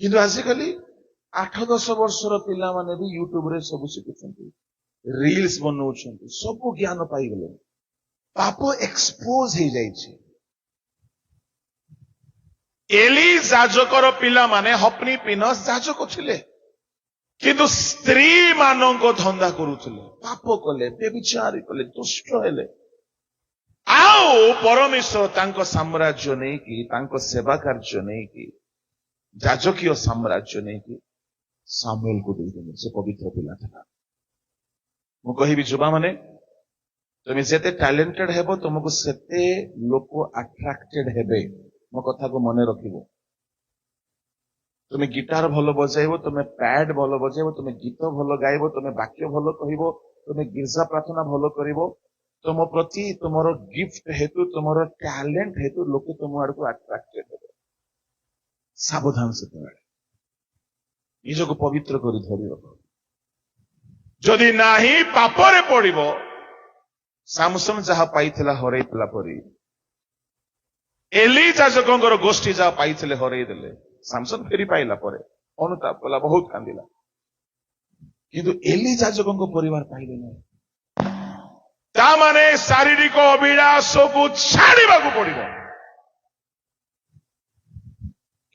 Speaker 1: କିନ୍ତୁ ଆଜିକାଲି 8-10 ବର୍ଷର ପିଲାମାନେ ବି ୟୁଟ୍ୟୁବରେ ସବୁ ଶିଖୁଛନ୍ତି, ରିଲ୍ସ ବନଉଛନ୍ତି, ସବୁ ଜ୍ଞାନ ପାଇଗଲେ। ପାପ ଏକ୍ସପୋଜ ହେଇଯାଇଛି। ଏଲି ଯାଜକର ପିଲାମାନେ ହପ୍ନି ପିନସ୍ ଯାଜକ ଥିଲେ, କିନ୍ତୁ ସ୍ତ୍ରୀ ମାନଙ୍କ ଧନ୍ଦା କରୁଥିଲେ, ପାପ କଲେ, ବ୍ୟଭିଚାରୀ କଲେ, ଦୁଷ୍ଟ ହେଲେ। ଆଉ ପରମେଶ୍ୱର ତାଙ୍କ ସାମ୍ରାଜ୍ୟ ନେଇକି, ତାଙ୍କ ସେବା କାର୍ଯ୍ୟ ନେଇକି, ଯାଜକୀୟ ସାମ୍ରାଜ୍ୟ ନେଇକି ସାମୁଏଲକୁ ଦେଇଦେଲେ। ସେ ପବିତ୍ର ପିଲା ଥିଲା। ମୁଁ କହିବି ଯୁବାମାନେ, ତୁମେ ଯେତେ ଟ୍ୟାଲେଣ୍ଟେଡ ହେବ, ତୁମକୁ ସେତେ ଲୋକ ଆଟ୍ରାକ୍ଟେଡ ହେବେ। ମୋ କଥାକୁ ମନେ ରଖିବ। ତୁମେ ଗିଟାର ଭଲ ବଜାଇବ, ତୁମେ ପ୍ୟାଡ ଭଲ ବଜାଇବ, ତୁମେ ଗୀତ ଭଲ ଗାଇବ, ତୁମେ ବାକ୍ୟ ଭଲ କହିବ, ତୁମେ ଗୀର୍ଜା ପ୍ରାର୍ଥନା ଭଲ କରିବ, ତୁମ ପ୍ରତି ତୁମର ଗିଫ୍ଟ ହେତୁ, ତୁମର ଟ୍ୟାଲେଣ୍ଟ ହେତୁ ଲୋକେ ତୁମ ଆଡକୁ ଆଟ୍ରାକ୍ଟେଡ ହେବେ। ସାବଧାନ ସେତେବେଳେ ନିଜକୁ ପବିତ୍ର କରି ଧରି ରଖ। ଯଦି ନାହିଁ ପାପରେ ପଡିବ, ସାମସନ ଯାହା ପାଇଥିଲା ହରେଇଥିଲା ପରି, ଏଲି ଯାଜକଙ୍କର ଗୋଷ୍ଠୀ ଯାହା ପାଇଥିଲେ ହରେଇ ଦେଲେ। ସାମସନ ଫେରି ପାଇଲା ପରେ ଅନୁତାପ କଲା, ବହୁତ କାନ୍ଦିଲା, କିନ୍ତୁ ଏଲି ଯାଜକଙ୍କ ପରିବାର ପାଇଲେ ନାହିଁ। ତାମାନେ ଶାରୀରିକ ଅଭିଳାଷକୁ ଛାଡିବାକୁ ପଡିବ।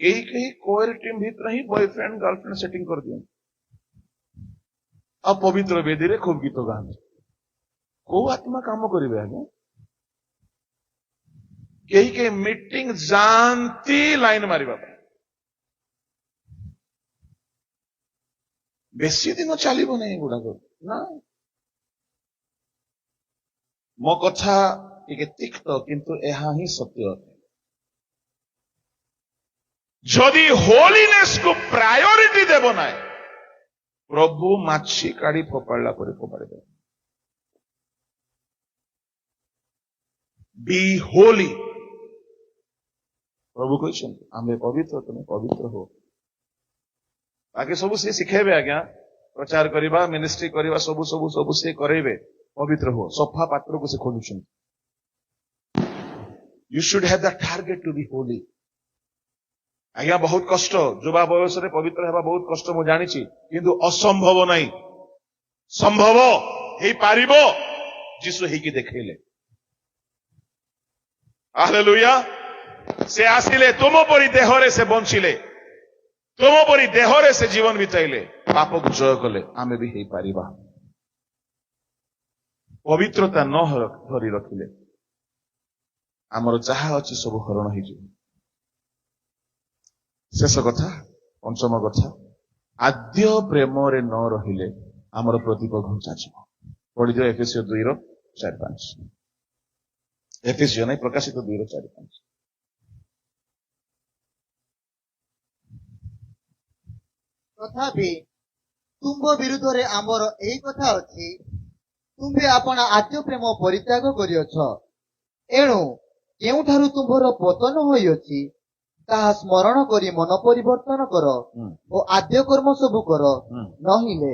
Speaker 1: କେହି କୋଏଲ ଟିମ୍ ଭିତରେ ହିଁ ବୟଫ୍ରେଣ୍ଡ ଗାର୍ଲଫ୍ରେଣ୍ଡ ସେଟିଂ କରିଦିଅନ୍ତି, ଆଉ ପବିତ୍ର ବେଦୀରେ ଖୁବ ଗୀତ ଗାଆନ୍ତି। କୋଉ ଆତ୍ମା କାମ କରିବେ ଆଜ୍ଞା? କେହି ମିଟିଂ ଯାଆନ୍ତି ଲାଇନ ମାରିବା ପାଇଁ। ବେଶୀ ଦିନ ଚାଲିବ ନାହିଁ ଏଗୁଡାକ ନା। ମୋ କଥା ଟିକେ ତିକ୍ତ, କିନ୍ତୁ ଏହା ହିଁ ସତ୍ୟ ଅଟେ। ଯଦି ହୋଲିନେସ କୁ ପ୍ରାୟୋରିଟି ଦେବ ନାହିଁ, ପ୍ରଭୁ ମାଛି କାଢି ଫୋପାଡ଼ିଲା ପରେ ଫୋପାଡ଼ି ଦେବ। ବି ହୋଲି। ପ୍ରଭୁ କହିଛନ୍ତି ଆମେ ପବିତ୍ର, ତୁମେ ପବିତ୍ର ହୋ। ବାକି ସବୁ ସେ ଶିଖେଇବେ ଆଜ୍ଞା, ପ୍ରଚାର କରିବା, ମିନିଷ୍ଟ୍ରି କରିବା, ସବୁ ସେ କରେଇବେ। ପବିତ୍ର ହୁଅ, ସଫା ପାତ୍ରକୁ ସେ ଖୋଜୁଛନ୍ତି। You should have the target to be holy. ଆଜ୍ଞା ବହୁତ କଷ୍ଟ, ଯୁବା ବୟସରେ ପବିତ୍ର ହେବା ବହୁତ କଷ୍ଟ, ମୁଁ ଜାଣିଛି, କିନ୍ତୁ ଅସମ୍ଭବ ନାହିଁ। ସମ୍ଭବ ହେଇପାରିବ, ଯୀଶୁ ହେଇକି ଦେଖେଇଲେ। ହାଲେଲୁୟା। ସେ ଆସିଲେ ତୁମ ପରି ଦେହରେ ସେ ବଞ୍ଚିଲେ, ତୁମ ପରି ଦେହରେ ସେ ଜୀବନ ବିତାଇଲେ, ପାପକୁ ଜୟ କଲେ। ଆମେ ବି ହେଇପାରିବା। ପବିତ୍ରତା ନ ଧରି ରଖିଲେ ଆମର ଯାହା ଅଛି ସବୁ ହରଣ ହେଇଯିବ। ଶେଷ କଥା, ପଞ୍ଚମ କଥା, ଆଦ୍ୟ ପ୍ରେମରେ ନ ରହିଲେ ଆମର ପ୍ରଦୀପ ଘୁଞ୍ଚାଯିବ। ପଢିଦିଅ ଏଫେସିୟ 2:4-5। ଏଫେସିୟ ନାହିଁ, ପ୍ରକାଶିତ 2:4-5।
Speaker 2: ତଥାପି ତୁମ୍ଭ ବିରୁଦ୍ଧରେ ଆମର ଏହି କଥା ଅଛି, ତୁମ୍ଭେ ଆପଣା ଆଦ୍ୟ ପ୍ରେମ ପରିତ୍ୟାଗ କରିଅଛ। ଏଣୁ କେଉଁଠାରୁ ତୁମ୍ଭର ପତନ ହୋଇଅଛି ତାହା ସ୍ମରଣ କରି ମନ ପରିବର୍ତ୍ତନ କର ଓ ଆଦ୍ୟ କର୍ମ ସବୁ କର। ନହିଲେ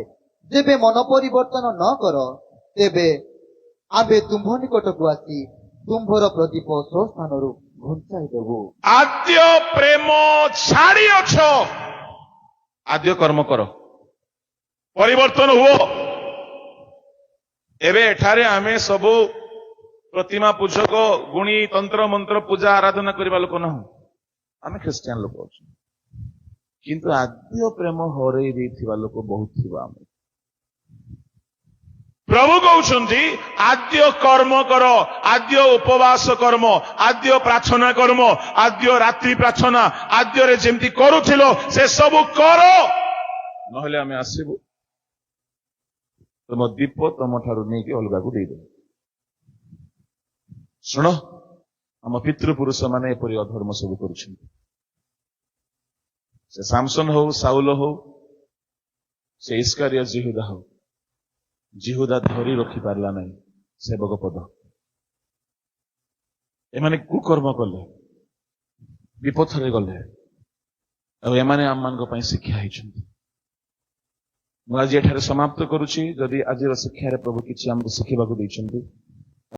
Speaker 2: ଯେବେ ମନ ପରିବର୍ତ୍ତନ ନ କର, ତେବେ ଆମ୍ଭେ ତୁମ୍ଭ ନିକଟକୁ ଆସି ତୁମ୍ଭର ପ୍ରଦୀପ ସ୍ୱସ୍ଥାନରୁ ଘୁଞ୍ଚାଇ ଦେବୁ।
Speaker 1: ଆଦ୍ୟ ପ୍ରେମ ଛାଡ଼ିଅଛ, ଆଦ୍ୟ କର୍ମ କର, ପରିବର୍ତ୍ତନ ହୁଅ। ଏବେ ଏଠାରେ ଆମେ ସବୁ ପ୍ରତିମା ପୂଜକ, ଗୁଣୀ, ତନ୍ତ୍ର ମନ୍ତ୍ର ପୂଜା ଆରାଧନା କରିବା ଲୋକ ନାହୁଁ। ଆମେ ଖ୍ରୀଷ୍ଟିଆନ ଲୋକ ଅଛୁ, କିନ୍ତୁ ଆଦ୍ୟ ପ୍ରେମ ହରେଇ ଦେଇଥିବା ଲୋକ ବହୁତ ଥିବା। ଆମେ ପ୍ରଭୁ କହୁଛନ୍ତି ଆଦ୍ୟ କର୍ମ କର, ଆଦ୍ୟ ଉପବାସ କର୍ମ, ଆଦ୍ୟ ପ୍ରାର୍ଥନା କର୍ମ, ଆଦ୍ୟ ରାତ୍ରି ପ୍ରାର୍ଥନା, ଆଦ୍ୟରେ ଯେମିତି କରୁଥିଲ ସେ ସବୁ କର। ନହେଲେ ଆମେ ଆସିବୁ, ତମ ଦୀପ ତମ ଠାରୁ ନେଇକି ଅଲଗାକୁ ଦେଇଦେବୁ। ଶୁଣ, ଆମ ପିତୃପୁରୁଷ ମାନେ ଏପରି ଅଧର୍ମ ସବୁ କରୁଛନ୍ତି। ସେ ସାମସନ ହଉ, ସାଉଲ ହଉ, ସେ ଇସ୍କାରିୟ ଜିହୁଦା ହଉ, ଜିହୁଦା ଧରି ରଖି ପାରିଲା ନାହିଁ ସେବକ ପଦ। ଏମାନେ କୁକର୍ମ କଲେ, ବିପଥରେ ଗଲେ, ଆଉ ଏମାନେ ଆମମାନଙ୍କ ପାଇଁ ଶିକ୍ଷା ହେଇଛନ୍ତି। ମୁଁ ଆଜି ଏଠାରେ ସମାପ୍ତ କରୁଛି। ଯଦି ଆଜିର ଶିକ୍ଷାରେ ପ୍ରଭୁ କିଛି ଆମକୁ ଶିଖିବାକୁ ଦେଇଛନ୍ତି,